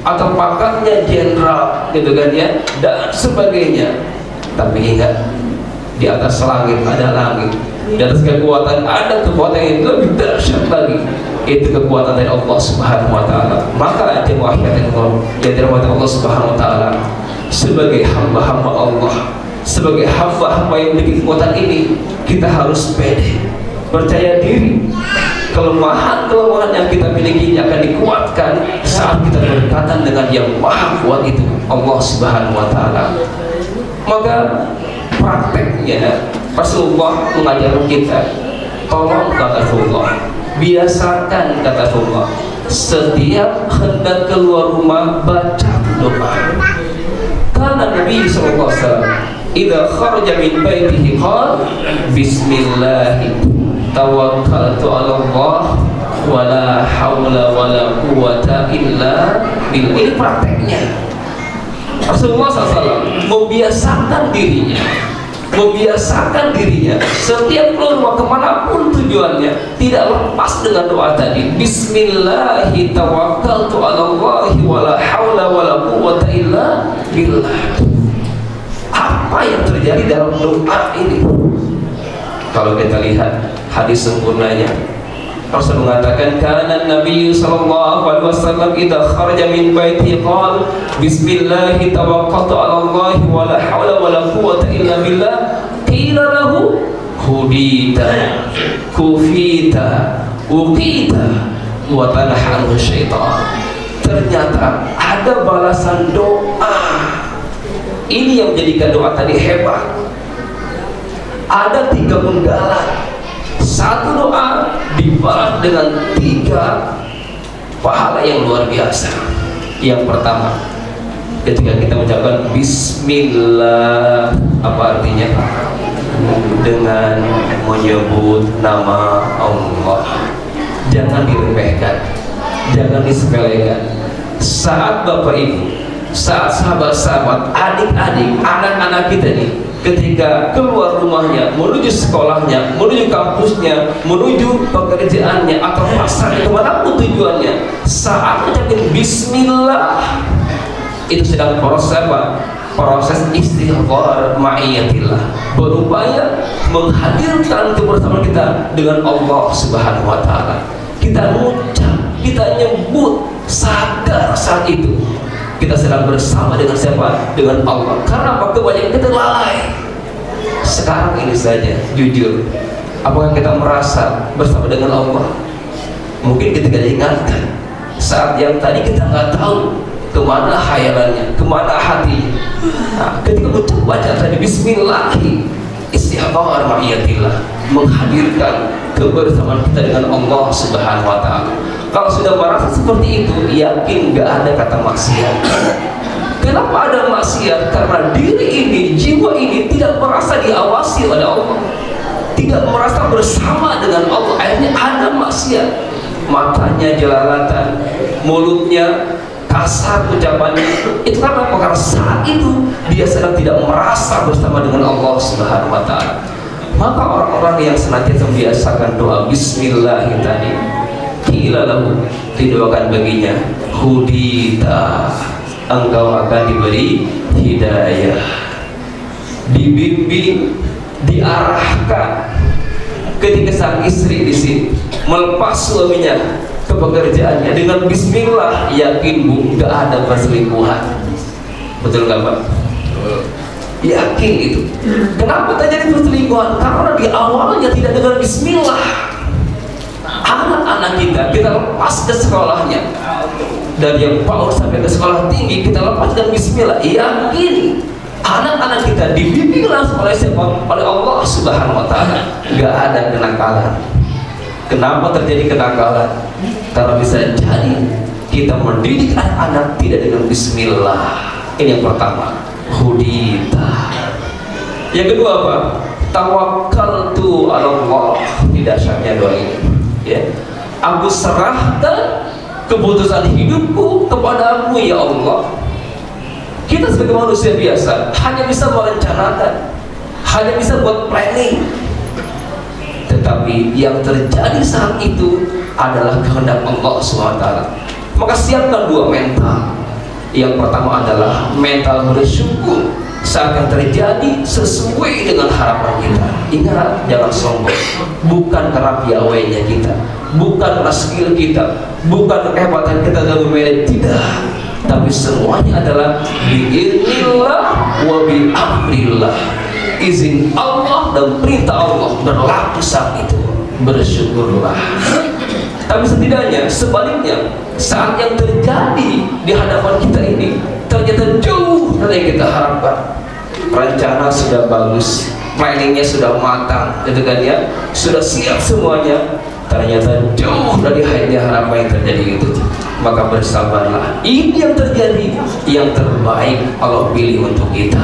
atau pangkatnya jenderal gitu kan ya, dan sebagainya. Tapi ingat, di atas langit ada langit, di atas kekuatan ada kekuatan yang lebih dahsyat lagi, itu kekuatan dari Allah Subhanahu wa taala. Maka jemaah yang dirahmati Allah Subhanahu wa taala, sebagai hamba-hamba Allah, sebagai hamba-hamba yang memiliki kekuatan ini, kita harus pede, percaya diri. Kelemahan-kelemahan yang kita miliki akan dikuatkan saat kita berdekatan dengan yang maha kuat itu, Allah Subhanahu wa taala. Maka prakteknya Rasulullah mengajar kita, tolong kata Rasulullah, biasakan kata Rasulullah, setiap hendak keluar rumah baca doa. Karena Nabi sallallahu alaihi wasallam idza kharaja min baitihi qala bismillah tawakkaltu 'ala Allah wala haula wala quwwata illa billah. Ini prakteknya Rasulullah SAW membiasakan dirinya setiap keluar kemanapun tujuannya tidak lepas dengan doa tadi, bismillahi tawakkaltu 'ala Allah wala haula wala quwwata illa billah. Apa yang terjadi dalam doa ini? Kalau kita lihat hadis sempurnanya, Rasul mengatakan, kana Nabi sallallahu alaihi wasallam idza kharaja min baiti qala bismillah tawakkaltu 'ala Allah wala haula wala quwwata illa billah, qila lahu hudita kufita uqita wa tanahanhu syaitan. Ternyata ada balasan doa. Ini yang menjadikan doa tadi hebat. Ada 3 penggalan. Satu doa dibalas dengan 3 pahala yang luar biasa. Yang pertama, ketika kita mengucapkan bismillah, apa artinya? Dengan menyebut nama Allah. Jangan diremehkan, jangan disepelekan. Saat Bapak Ibu, saat sahabat-sahabat, adik-adik, anak-anak kita nih, ketika keluar rumahnya, menuju sekolahnya, menuju kampusnya, menuju pekerjaannya, atau pasarnya, kemanapun tujuannya, saat mengucapkan bismillah, itu sedang proses apa? Proses istighfar ma'iyatillah, berupaya menghadirkan kebersamaan kita dengan Allah Subhanahu wa taala. Kita mengucap, kita nyebut, sadar saat itu kita sedang bersama dengan siapa? Dengan Allah. Karena apa? Kebanyakan kita lalai. Sekarang ini saja, jujur, apakah kita merasa bersama dengan Allah? Mungkin kita tidak ingatkan saat yang tadi kita nggak tahu kemana hayalannya, kemana hatinya. Nah, ketika ucap baca tadi bismillah, istighfar ma'iyatillah, menghadirkan kebersamaan kita dengan Allah Subhanahu wa taala. Kalau sudah merasa seperti itu, yakin nggak ada kata maksiat. Kenapa ada maksiat? Karena diri ini, jiwa ini tidak merasa diawasi oleh Allah, tidak merasa bersama dengan Allah. Akhirnya ada maksiat. Matanya jelalatan, mulutnya kasar ucapannya. Itu karena apa? Karena saat itu dia sedang tidak merasa bersama dengan Allah Subhanahu wa taala. Maka orang-orang yang senantiasa membiasakan doa bismillah tadi, qila lahu, didoakan baginya, hudita, engkau akan diberi hidayah, dibimbing, diarahkan. Ketika sang istri di sini melepas suaminya ke pekerjaannya dengan bismillah, yakin Bu, gak ada perselingkuhan. Betul nggak Pak? Yakin itu. Kenapa terjadi perselingkuhan? Karena di awalnya tidak dengan bismillah. Anak-anak kita lepas ke sekolahnya, dari yang PAUD sampai ke sekolah tinggi, kita lepas dengan bismillah. Yakin Anak-anak kita dibimbing langsung oleh siapa? Oleh Allah Subhanahu wa Ta'ala. Gak ada kenakalan. Kenapa terjadi kenakalan? Karena bisa jadi kita mendidik anak-anak tidak dengan bismillah. Ini yang pertama, hudita. Yang kedua apa? Tawakkaltu 'ala Allah. Di dasarnya doa ini, ya. Aku serahkan keputusan hidupku kepadamu ya Allah. Kita sebagai manusia biasa hanya bisa merencanakan, hanya bisa buat planning. Tetapi yang terjadi saat itu adalah kehendak Allah SWT. Maka siapkan dua mental. Yang pertama adalah mental bersyukur saat yang terjadi sesuai dengan harapan kita. Ingat, jangan sombong. Bukan karena piawainya kita, bukan karena skill kita, bukan kehebatan kita dalam media, tidak. Tapi semuanya adalah biiznillah wa biamrillah. Izin Allah dan perintah Allah berlaku saat itu. Bersyukurlah. Tapi setidaknya sebaliknya, saat yang terjadi di hadapan kita ini ternyata jauh dari yang kita harapkan. Rencana sudah bagus, planningnya sudah matang, gitu kan ya, sudah siap semuanya. Ternyata jauh dari harapan yang terjadi itu. Maka bersabarlah. Ini yang terjadi, yang terbaik Allah pilih untuk kita.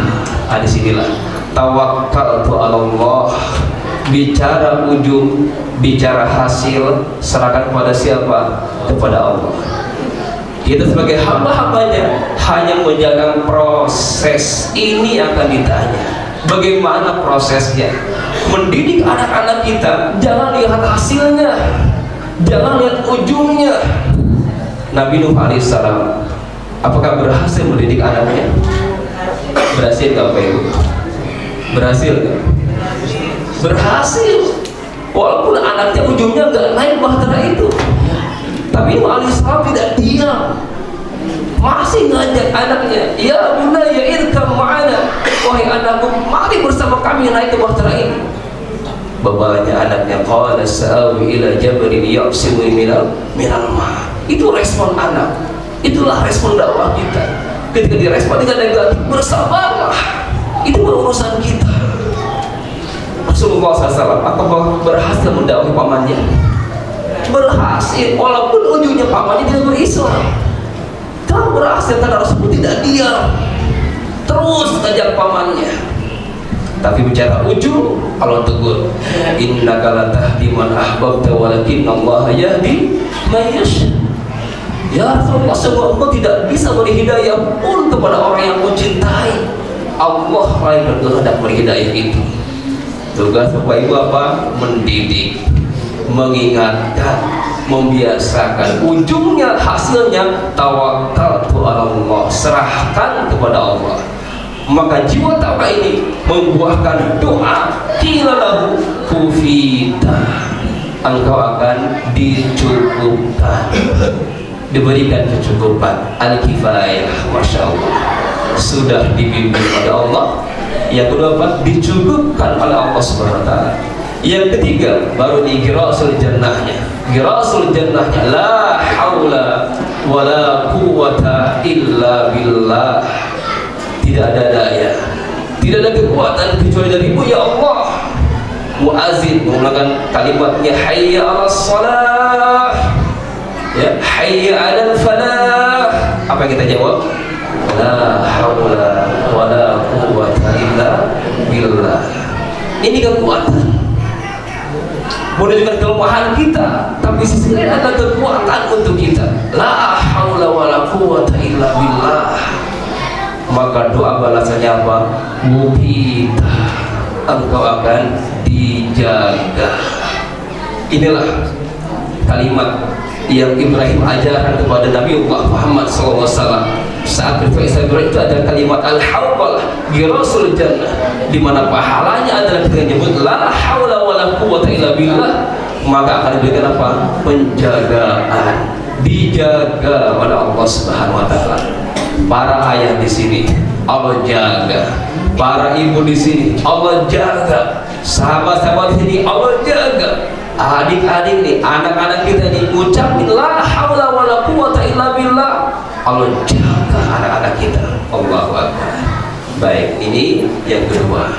Disinilah tawakkaltu 'ala Allah. Bicara ujung, bicara hasil, serahkan kepada siapa? Kepada Allah. Kita sebagai hamba-hambanya hanya menjaga proses. Ini akan ditanya, bagaimana prosesnya? Mendidik anak-anak kita, jangan lihat hasilnya, jangan lihat ujungnya. Nabi Nuh alaihissalam, apakah berhasil mendidik anaknya? Berhasil nggak Pak Ibu? Berhasil nggak? Berhasil. Walaupun anaknya ujungnya nggak naik bahtera itu, tapi Nuh alaihissalam tidak diam, masih ngajak anaknya, ya bunayya irkam ma'ana, wahai anakku, mari bersama kami naik ke bahtera ini. Bapaknya anaknya, qala sa'awi ila jabalin ya'simuni minal ma'. Itu respon anak. Itulah respon dakwah kita. Ketika direspon dengan negatif, bersabarlah. Itu urusan kita. Rasulullah SAW apakah berhasil mendakwahi pamannya? Berhasil, walaupun ujungnya pamannya tidak berislam. Kalau berhasil karena Rasulullah tidak diam, terus ngajak pamannya. Tapi bicara ujung, Allah tegur, innaka la tahdi man ahbabta walakinna Allah yahdi man yasha. Ya Rasulullah, semua engkau tidak bisa beri hidayah pun kepada orang yang kau cintai. Allah yang berkehendak beri hidayah itu. Tugas Bapak Ibu apa? Mendidik, mengingatkan, membiasakan. Ujungnya, hasilnya tawakkaltu 'ala Allah, serahkan kepada Allah. Maka jiwa tawakal ini membuahkan doa, qila lahu kufita, engkau akan dicukupkan, diberikan kecukupan, al-kifayah. Masya Allah, sudah dibimbing oleh Allah. Yang kedua apa? Dicukupkan oleh Allah Subhanahu wa Ta'ala. Yang ketiga baru di girasul jannahnya. Girasul jannahnya la haula wala quwwata illa billah. Tidak ada daya, tidak ada kekuatan kecuali darimu ya Allah. Muazzin menggunakan kalimatnya hayya 'alas shalah, ya hayya 'alal falah. Apa yang kita jawab? La haula wala quwwata illa billah. Ini kekuatan menunjukkan kelemahan kita, tapi sisi lain ada kekuatan untuk kita. La haula wala quwwata illa billah. Maka doa balasannya apa? Mukita, engkau akan dijaga. Inilah kalimat yang Ibrahim ajarkan kepada Nabi Muhammad SAW. Saat berpuasa Ibrahim itu ada kalimat al-hawqalah girasul jannah, di mana pahalanya adalah kita menyebut la haula wala quwwata illa billah. Maka akan diberikan apa? Penjagaan, dijaga oleh Allah Subhanahu wa Ta'ala. Para ayah di sini Allah jaga, para ibu di sini Allah jaga, sahabat-sahabat di sini Allah jaga, adik-adik nih, anak-anak kita nih, ucapin la haula wala quwwata illa billah. Allah jaga anak-anak kita. Allahu Akbar. Baik, ini yang kedua.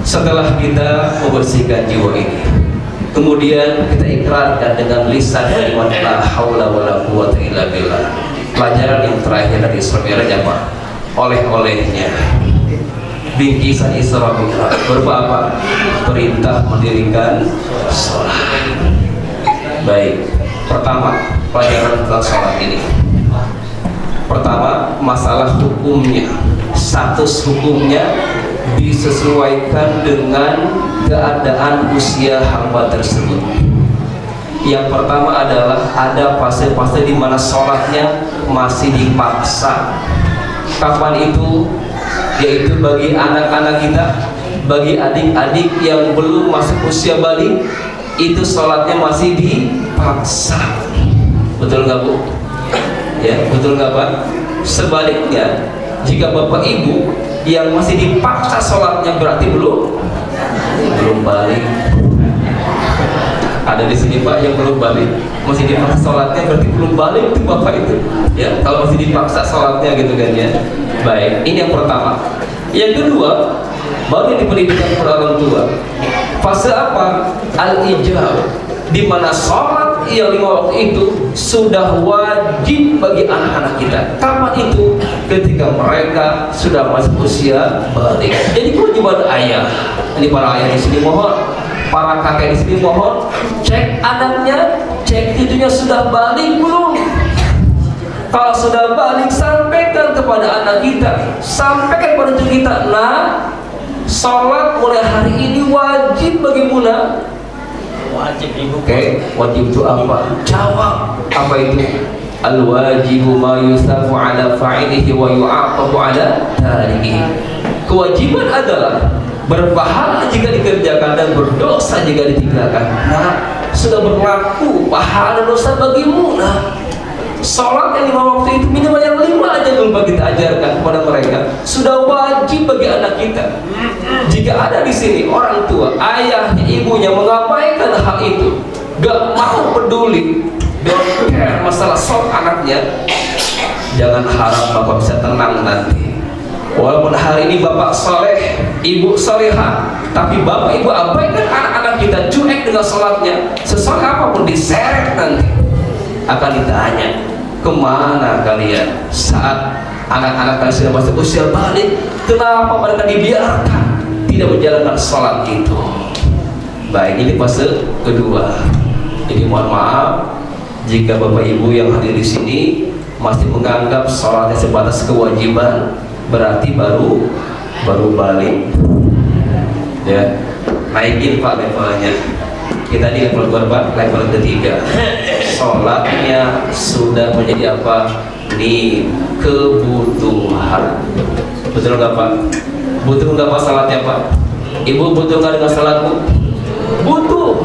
Setelah kita membersihkan jiwa ini, kemudian kita ikrarkan dengan lisan kalimat la haula wala quwwata illa billah. Pelajaran yang terakhir dari Isra Mi'raj apa? Oleh-olehnya bingkisan Isra Mi'raj berupa apa? Perintah mendirikan sholat. Baik, pertama pelajaran tentang sholat ini. Pertama, masalah hukumnya, status hukumnya disesuaikan dengan keadaan usia hamba tersebut. Yang pertama adalah ada fase-fase di mana sholatnya masih dipaksa. Kapan itu? Yaitu bagi anak-anak kita, bagi adik-adik yang belum masuk usia balik, itu sholatnya masih dipaksa. Betul nggak Bu? Ya, betul nggak Pak? Sebaliknya, jika Bapak Ibu yang masih dipaksa sholatnya berarti belum balik. Ada di sini Pak yang belum balik, masih dipaksa sholatnya berarti belum balik tuh Bapak itu. Ya, kalau masih dipaksa sholatnya gitu kan ya. Baik, ini yang pertama. Yang kedua, baru di pendidikan kepada orang tua. Fase apa? Al-ijab, di mana sholat yang 5 waktu itu sudah wajib bagi anak-anak kita. Kapan itu? Ketika mereka sudah masuk usia balik. Jadi kewajiban ayah. Ini para ayah di sini mohon, para kakek di sini mohon, cek anaknya, cek cucunya sudah balik belum. Kalau sudah balik, sampaikan kepada anak kita, sampaikan kepada cucu kita. Nah, sholat mulai hari ini wajib bagi Muna. Wajib Ibu. Oke, wajib itu apa? Jawab. Apa itu? Al-wajibu ma yusafu ala fa'ilihi wa yu'aqabu ala tarikihi. Kewajiban adalah berpahala jika dikerjakan dan berdosa jika ditinggalkan. Nah, sudah berlaku pahala dosa bagimu. Nah, sholat yang 5 waktu itu minimal yang 5 aja lupa kita ajarkan kepada mereka. Sudah wajib bagi anak kita. Jika ada di sini orang tua, ayahnya, ibunya mengabaikan hal itu, gak mau peduli, don't care masalah sholat anaknya, jangan harap Bapak bisa tenang nanti. Walaupun hari ini Bapak soleh, Ibu soleha, tapi Bapak Ibu abaikan anak-anak kita, cuek dengan sholatnya, sesoleh apapun diseret nanti akan ditanya, kemana kalian saat anak-anak kalian sudah masuk usia balik? Kenapa mereka dibiarkan tidak menjalankan sholat itu? Baik, ini fase kedua. Jadi mohon maaf jika Bapak Ibu yang hadir di sini masih menganggap sholatnya sebatas kewajiban, berarti baru balik. Ya, naikin Pak levelnya. Kita di level berapa? Level ketiga. Sholatnya sudah menjadi apa? Nih, kebutuhan. Betul nggak Pak? Butuh nggak Pak sholatnya Pak? Ibu butuh nggak dengan sholatmu? Butuh.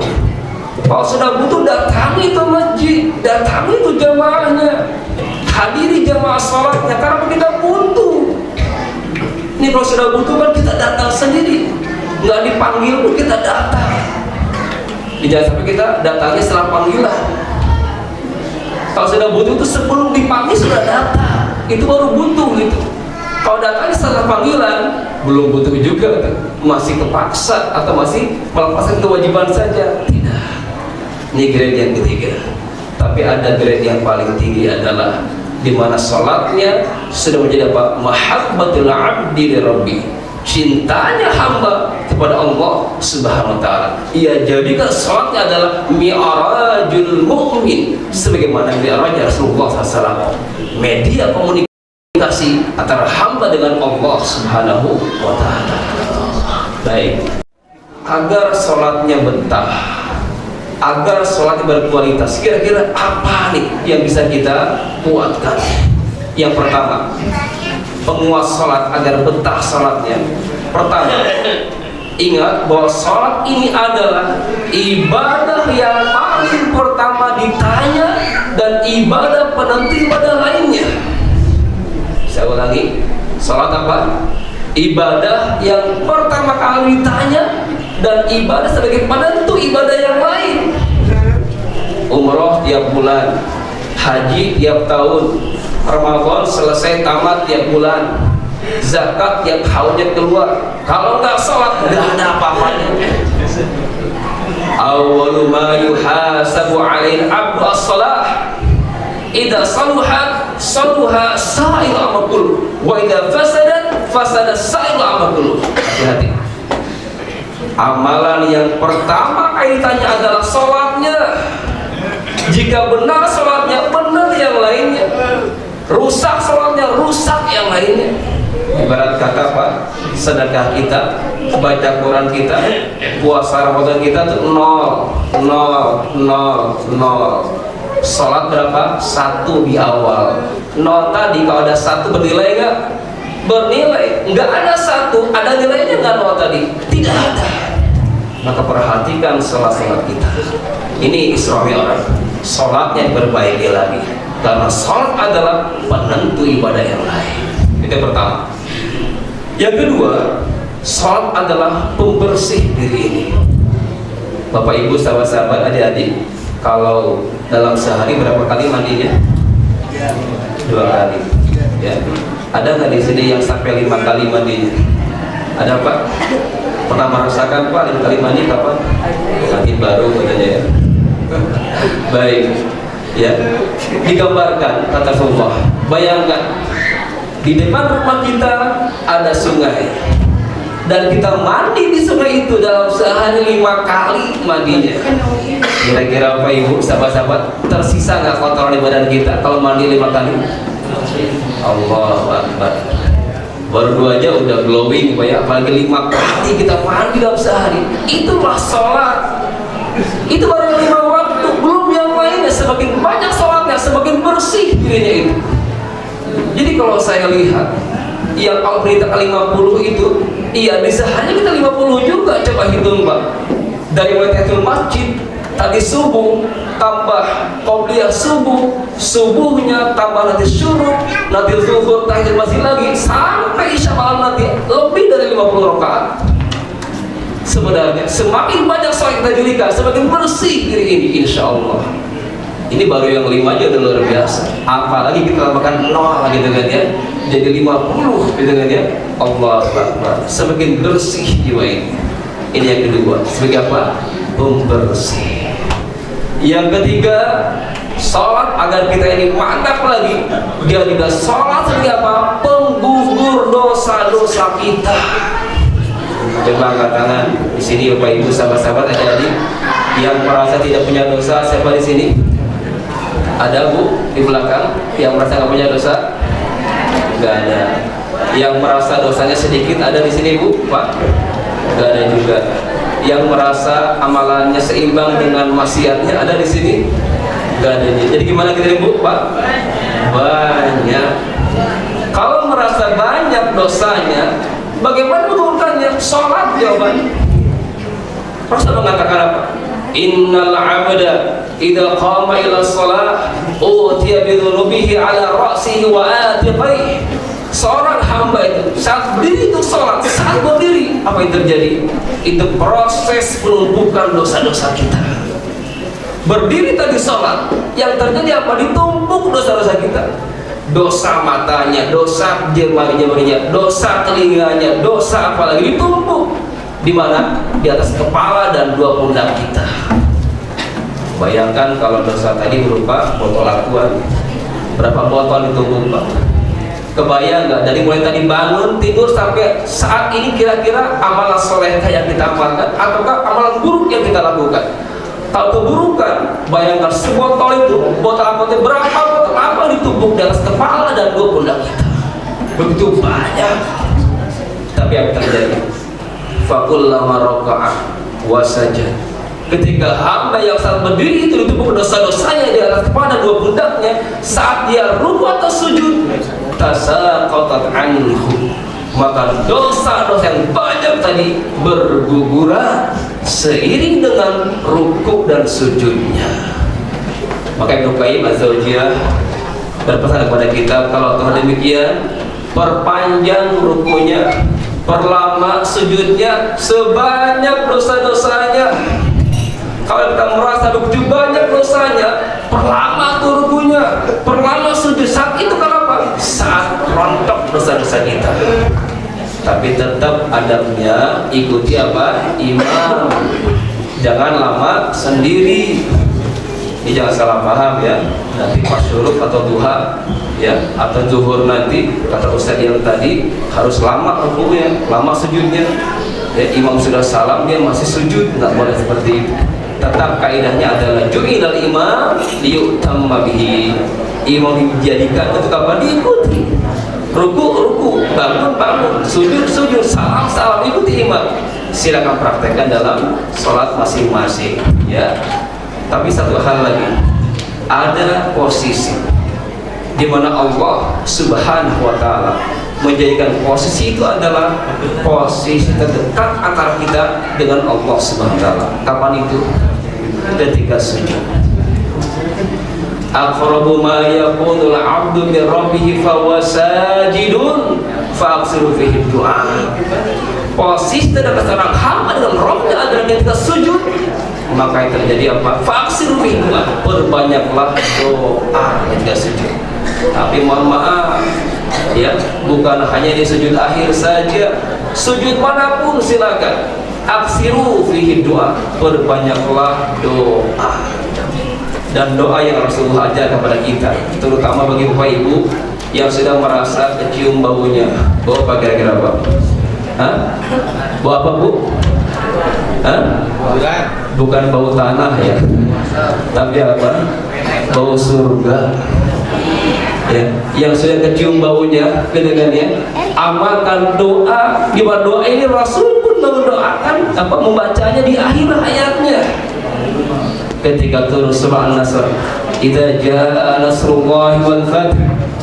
Kalau sudah butuh, datangi ke masjid, datangi ke jamaahnya, hadiri jamaah sholatnya, karena kita butuh. Ini kalau sudah butuh kan kita datang sendiri, nggak dipanggil pun kita datang. Jangan sampai kita datangnya setelah panggilan. Kalau sudah butuh itu sebelum dipanggil sudah datang, itu baru butuh gitu. Kalau datang setelah panggilan belum butuh juga, masih kepaksa atau masih melepaskan kewajiban saja. Tidak. Ini grade yang ketiga. Tapi ada grade yang paling tinggi adalah di mana sholatnya sudah menjadi apa? Mahabbatul abdi li rabbi. Cintanya hamba kepada Allah Subhanahu wa taala. Ia jadikan sholatnya adalah mi'rajul mu'min, sebagaimana mi'raj Rasulullah SAW, media komunikasi antara hamba dengan Allah Subhanahu wa taala. Baik, agar sholatnya betah, agar sholatnya berkualitas, kira-kira apa nih yang bisa kita kuatkan? Yang pertama, penguat sholat agar betah sholatnya. Pertama, ingat bahwa sholat ini adalah ibadah yang paling pertama ditanya dan ibadah penentu ibadah lainnya. Saya ulangi, sholat apa? Ibadah yang pertama kali ditanya dan ibadah sebagai penentu ibadah yang lain. Umroh tiap bulan, haji tiap tahun, Ramadan selesai tamat tiap bulan, zakat yang haulnya keluar. Kalau nggak sholat nggak ada apa-apanya. Awwalu ma yuhasabu 'alaihi al-'abdu as-shalah. Idza saluhat saluha sa'il amal, wa idza fasadat fasada sa'il amal. Hati-hati. Amalan yang pertama kaitannya adalah sholatnya. Jika benar sholatnya, benar yang lainnya. Rusak sholatnya, rusak yang lainnya. Ibarat kata apa? Sedekah kita, baca Quran kita, puasa Ramadan kita tuh 0, 0, 0, 0. Sholat berapa? 1 di awal. 0 tadi kalau ada 1 bernilai nggak? Bernilai. Nggak ada 1, ada nilainya nggak 0 tadi? Tidak ada. Maka perhatikan sholat-sholat kita. Ini Isra Mi'raj. Sholatnya diperbaiki lagi, karena sholat adalah penentu ibadah yang lain. Itu yang pertama. Yang kedua, sholat adalah pembersih diri ini. Bapak Ibu, sahabat-sahabat, adik-adik, kalau dalam sehari berapa kali mandinya? 2 kali. Ya. Ada nggak di sini yang sampai 5 kali mandinya? Ada Pak? Pernah merasakan Pak 5 kali mandi kapan? Nanti baru katanya ya. Baik. Ya. Digambarkan kata Allah. Bayangkan di depan rumah kita ada sungai, dan kita mandi di sungai itu dalam sehari 5 kali mandinya. Kira-kira Bapak Ibu, sahabat-sahabat, tersisa nggak kotoran di badan kita kalau mandi 5 kali? Allahu Akbar. Baru 2 aja udah glowing Pak ya, apalagi 5 kali kita mandi dalam sehari. Itulah sholat. Itu baru 5 waktu, belum yang lainnya. Semakin banyak sholatnya, semakin bersih dirinya itu. Jadi kalau saya lihat yang Allah perintahkan 50 itu, iya bisa hanya kita 50 juga. Coba hitung Pak. Dari mulai tahiyatul masjid tadi subuh, tambah qobliyah subuh, subuhnya tambah nanti syuruk, nanti zuhur, tahiyatul masjid lagi, sampai isya malam nanti lebih dari 50 rakaat. Sebenarnya semakin banyak sholat kita dirikan, semakin bersih diri ini, insya Allah. Ini baru yang 5 aja udah luar biasa. Apalagi kita tambahkan 0 gitu kan ya, jadi 50 gitu kan ya. Allah Akbar. Semakin bersih jiwa ini. Ini yang kedua. Sebagai apa? Pembersih. Yang ketiga, sholat agar kita ini mantap lagi. Dia juga sholat sebagai apa? Penggugur dosa-dosa kita. Coba angkat tangan di sini Bapak Ibu, sahabat-sahabat, adik-adik yang merasa tidak punya dosa. Siapa di sini? Ada Bu di belakang yang merasa nggak punya dosa? Nggak ada. Yang merasa dosanya sedikit ada di sini Bu, Pak? Nggak ada juga. Yang merasa amalannya seimbang dengan maksiatnya ada di sini? Nggak ada. Jadi gimana kita Bu, Pak? Banyak. Kalau merasa banyak dosanya, bagaimana menurunkannya? Sholat jawabannya. Rasul mengatakan apa? Innal 'abda idza qama ila shalah utiya bi dhunubihi 'ala ra'sihi wa atiqihi. Seorang hamba itu saat berdiri untuk sholat, saat berdiri apa yang terjadi? Itu proses penumpukan dosa-dosa kita. Berdiri tadi sholat, yang terjadi apa? Ditumpuk dosa-dosa kita. Dosa matanya, dosa jemari-jemarinya, dosa telinganya, dosa apalagi ditumpuk. Di mana? Di atas kepala dan 2 pundak kita. Bayangkan kalau dosa tadi berupa botol aqua, berapa botol ditumpuk Pak? Kebayang nggak? Dari mulai tadi bangun tidur sampai saat ini kira-kira amalan soleh yang kita amalkan ataukah amalan buruk yang kita lakukan? Kalau keburukan, bayangkan sebotol itu, botol aqua itu berapa botol apa ditumpuk di atas kepala dan 2 pundak kita? Begitu banyak. Tapi apa yang terjadi? Fakullama roka'ah wasajad. Ketika hamba yang saat berdiri itu ditumpuk dosa-dosanya di atas kepala 2 pundaknya, saat dia rukuk atau sujud, tasaqatat anhu, maka dosa-dosa yang banyak tadi berguguran seiring dengan rukuk dan sujudnya. Maka Ibnu Qayyim Az-Zaujiyah berpesan kepada kita, kalau Tuhan demikian, perpanjang rukunya, perlama sujudnya, sebanyak dosa-dosanya. Kalau kita merasa begitu banyak dosanya, perlama tuh rukunya, perlama sujud. Saat itu kenapa? Saat rontok dosa-dosa dosa kita. Tapi tetap adabnya ikuti apa? Imam. Jangan lama sendiri. Ini jangan salah paham ya. Nanti pas syuruk atau duha ya, atau zuhur nanti kata Ustaz yang tadi harus lama rukunya, lama sujudnya. Ya, imam sudah salam dia masih sujud, nggak boleh seperti itu. Tetap kaidahnya adalah ju'ilal imam liyutamma bihi. Imam dijadikan untuk apa? Diikuti. Ruku, bangun, sujud, salam, ikuti imam. Silakan praktekkan dalam sholat masing-masing ya. Tapi satu hal lagi, ada posisi di mana Allah Subhanahu wa Ta'ala menjadikan posisi itu adalah posisi terdekat antara kita dengan Allah Subhanahu wa Ta'ala. Kapan itu? Ketika sujud. Aqrabu ma yakunul 'abdu min rabbih fa huwa sajidun fa aksiru fihi du'a. Posisi terdekat seorang hamba dengan Rabbnya adalah ketika sujud. Maka yang terjadi apa? Faksiru fihi du'a. Perbanyaklah doa ketika sujud. Tapi mohon maaf ya, bukan hanya di sujud akhir saja, sujud manapun silakan aksiru fihi du'a, perbanyaklah doa. Dan doa yang Rasulullah ajar kepada kita, terutama bagi bapak ibu yang sedang merasa kecium baunya. Bau apa kira-kira apa? Hah? Bau apa bu? Hah? Bukan bau tanah ya, tapi apa? Bau surga. Ya, yang sudah kecium baunya, kedengarannya, amalkan doa. Gimana doa ini? Rasul pun mendoakan apa? Membacanya di akhir hayatnya. Ketika turun surah An-Nasr, idza jaa nasrullahi wal fath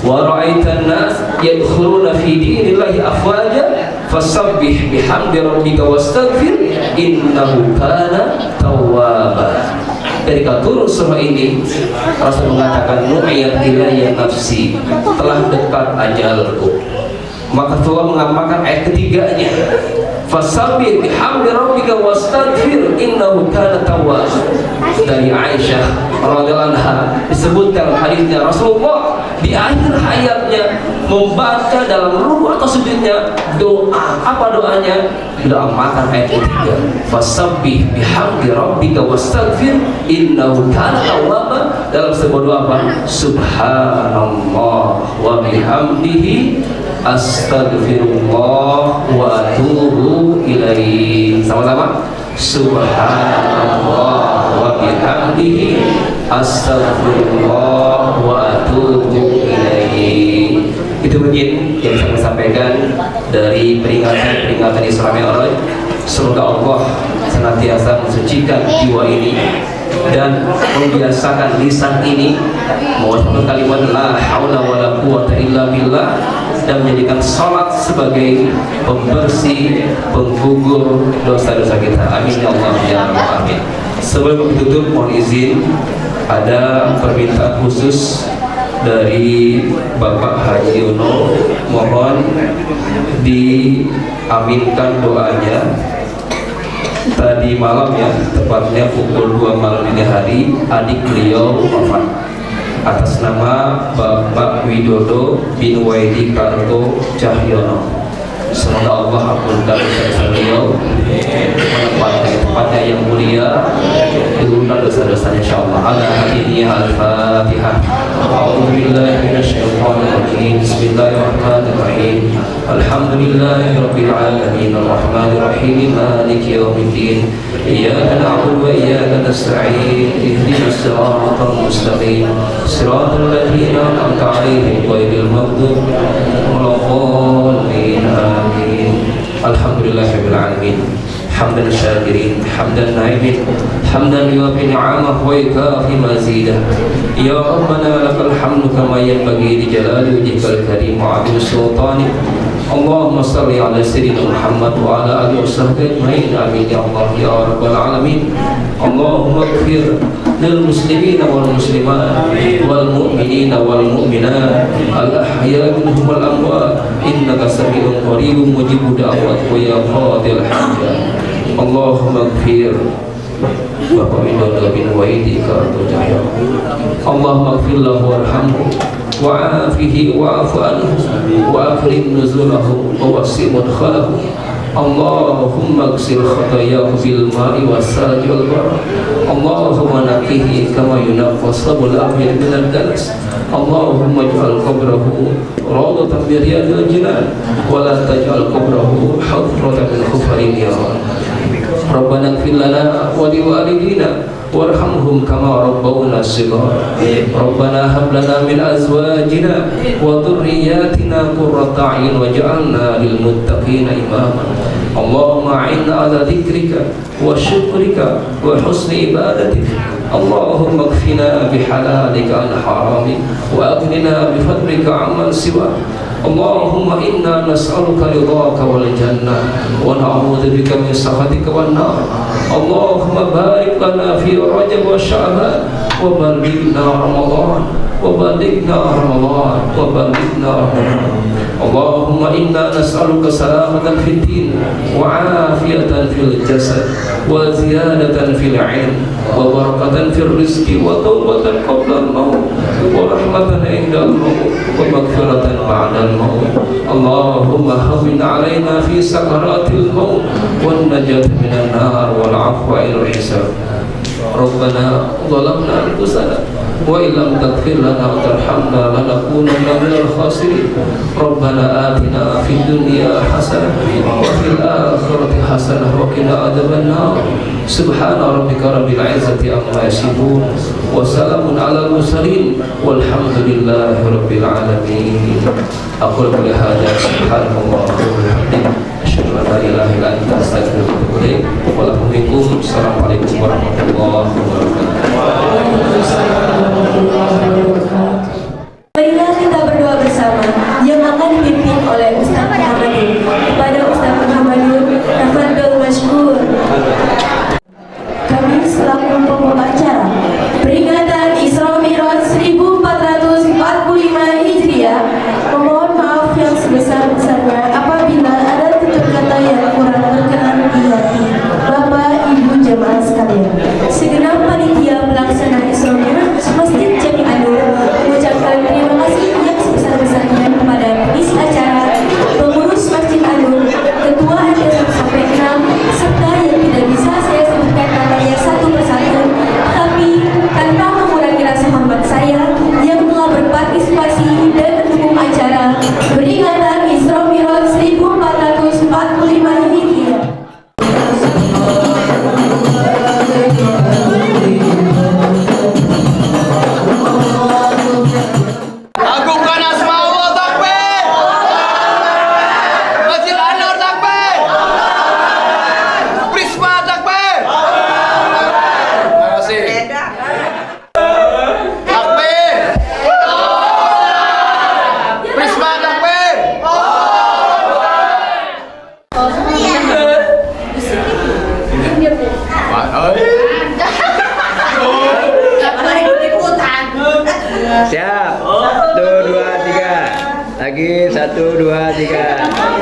wa ra'aitan nas yadkhuluna fi dinillahi afwaja fasabbih bihamdi rabbika wastaghfir innahu kana tawwaba. Ketika turun surah ini, Rasul mengatakan nu'iyat ilayya nafsi, telah dekat ajalku. Maka Tuhan mengamalkan ayat ketiganya, fasabbih bihamdi rabbika wastaghfir innahu kana tawwab. Dari Aisyah radhiyallahu anha disebutkan hadisnya, Rasulullah di akhir hayatnya membaca dalam ruku atau sujudnya doa. Apa doanya? Doa makan ayat ketiga, fasabbih bihamdi rabbika wastaghfir innahu kana tawwaba. Dalam sebuah doa apa? Subhanallah wa bihamdihi astaghfirullah wa atubu ilaihi. Sama-sama. Subhanallah wa bihamdihi astaghfirullah wa atubu ilaihi. Itu mungkin yang saya sampaikan dari peringatan Isra Mi'raj. Semoga Allah senantiasa mensucikan jiwa ini dan membiasakan lisan ini mengucapkan kalimat la haula wala quwata illa billah, dan menjadikan salat sebagai pembersih, penggugur dosa-dosa kita. Amin ya Allah ya Rabbal alamin. Sebelum ditutup, mohon izin ada permintaan khusus dari Bapak Haji Uno, mohon diaminkan doanya. Tadi malam ya, tepatnya pukul 2 malam dini hari, adik beliau wafat. Atas nama Bapak Widodo bin Waidi Karto Cahyono, semoga Allah ampunkan dosa beliau, menempatkan di tempatnya yang mulia, diurunkan dosa-dosanya insyaallah. Ala hadiniya al-Fatihah. A'udzu billahi minasyaitonir rajim. Bismillahirrahmanirrahim. Alhamdulillahirabbil alamin arrahmanir rahim maliki yaumiddin. Iyyaka na'budu wa iyyaka nasta'in. Ihdinas siratal mustaqim. Siratal ladzina an'amta 'alaihim ghairil maghdubi 'alaihim. Amin. Alhamdulillahirabbil alamin. Hamdan syakirin, hamdan naimin, hamdan yuwafi ni'amah wa yukafi mazidah. Ya Rabbana lakal hamdu kama yanbaghi li jalali wajhikal karim wa 'azimi sultanik. Allahumma salli ala sayyidina Muhammad wa ala alihi washabbihi ajma'in. Amin ya Allah ya rabbal alamin. Allahumma ighfir lil muslimin wal muslimat wal mu'minin wal mu'minat al ahya minhum wal amwat innaka sami'un qaribun mujibud da'wat wa ya qadil hajat. Allahumma ighfir Bapak Widodo bin Waidi Karto Cahyono. Allahumma ighfir lahu warhamhu وعافه واعف عنه وأكرم نزله ووسع مدخله اللهم اغسل خطاياه بالماء والثلج والبرد اللهم نقه كما ينقى الثوب الأبيض من الدنس اللهم اجعل قبره روضة من رياض الجنان ولا تجعل قبره حفرة من حفر النيران ربنا اغفر لنا ولوالدينا وارحمهم كما ربونا صغارا ربنا هب لنا من أزواجنا وذرياتنا قرة أعين واجعلنا للمتقين إماما اللهم أعنا على ذكرك وشكرك وحسن عبادتك اللهم اكفنا بحلالك عن حرامك وأغننا بفضلك عمن سواك اللهم إنا نسألك رضاك والجنة ونعوذ بك من سخطك والنار اللهم بارك لنا في رجب وشعبان وبلغنا رمضان وبلغنا رمضان وبلغنا رمضان اللهم إنا نسألك سلامة في الدين وعافية في الجسد وزيادة في العلم وبركة في الرزق وتوبة قبل الموت ورحمة عند الموت ومغفرة بعد الموت اللهم هون علينا في سكرات الموت والنجاة من النار والعفو عند الحساب ربنا ظلمنا أنفسنا وإن لم تغفر لنا وترحمنا لنكونن من الخاسرين ربنا آتنا في الدنيا حسنة وفي الآخرة حسنة وقنا عذاب النار سبحان ربك رب العزة عما يصفون وسلام على المرسلين والحمد لله رب العالمين أقول قولي هذا سبحانك اللهم وبحمدك أشهد أن لا إله إلا أنت أستغفرك وأتوب إليك ولكم منكم السلام عليكم ورحمة الله وبركاته. Marilah kita berdoa bersama yang akan dipimpin oleh Ustaz Muhammadun. Kepada Ustaz Muhammadun, tafadhol masykur. Kami selaku pembawa acara peringatan Isra Mi'raj 1445 Hijriah memohon maaf yang sebesar-besarnya apabila ada tutur kata yang kurang berkenan di hati Bapak Ibu jemaah sekalian. Segenap panitia pelaksana Isra Mi'raj Masjid Jami Anur mengucapkan terima kasih yang sebesar-besarnya kepada pengisi acara, pengurus Masjid Anur, ketua RT 1-6, serta yang tidak bisa saya sebutkan namanya satu persatu, tapi tanpa mengurangi rasa hormat saya yang telah berpartisipasi dan mendukung acara peringatan Isra Mi'raj 1445 Hijriah. Agungkan asma Allah, takbir. Masjid Anur, takbir. Prisma, takbir. Terima kasih. Takbir. Prisma, takbir. Siap. 1, 2, 3. Lagi 1, 2, 3.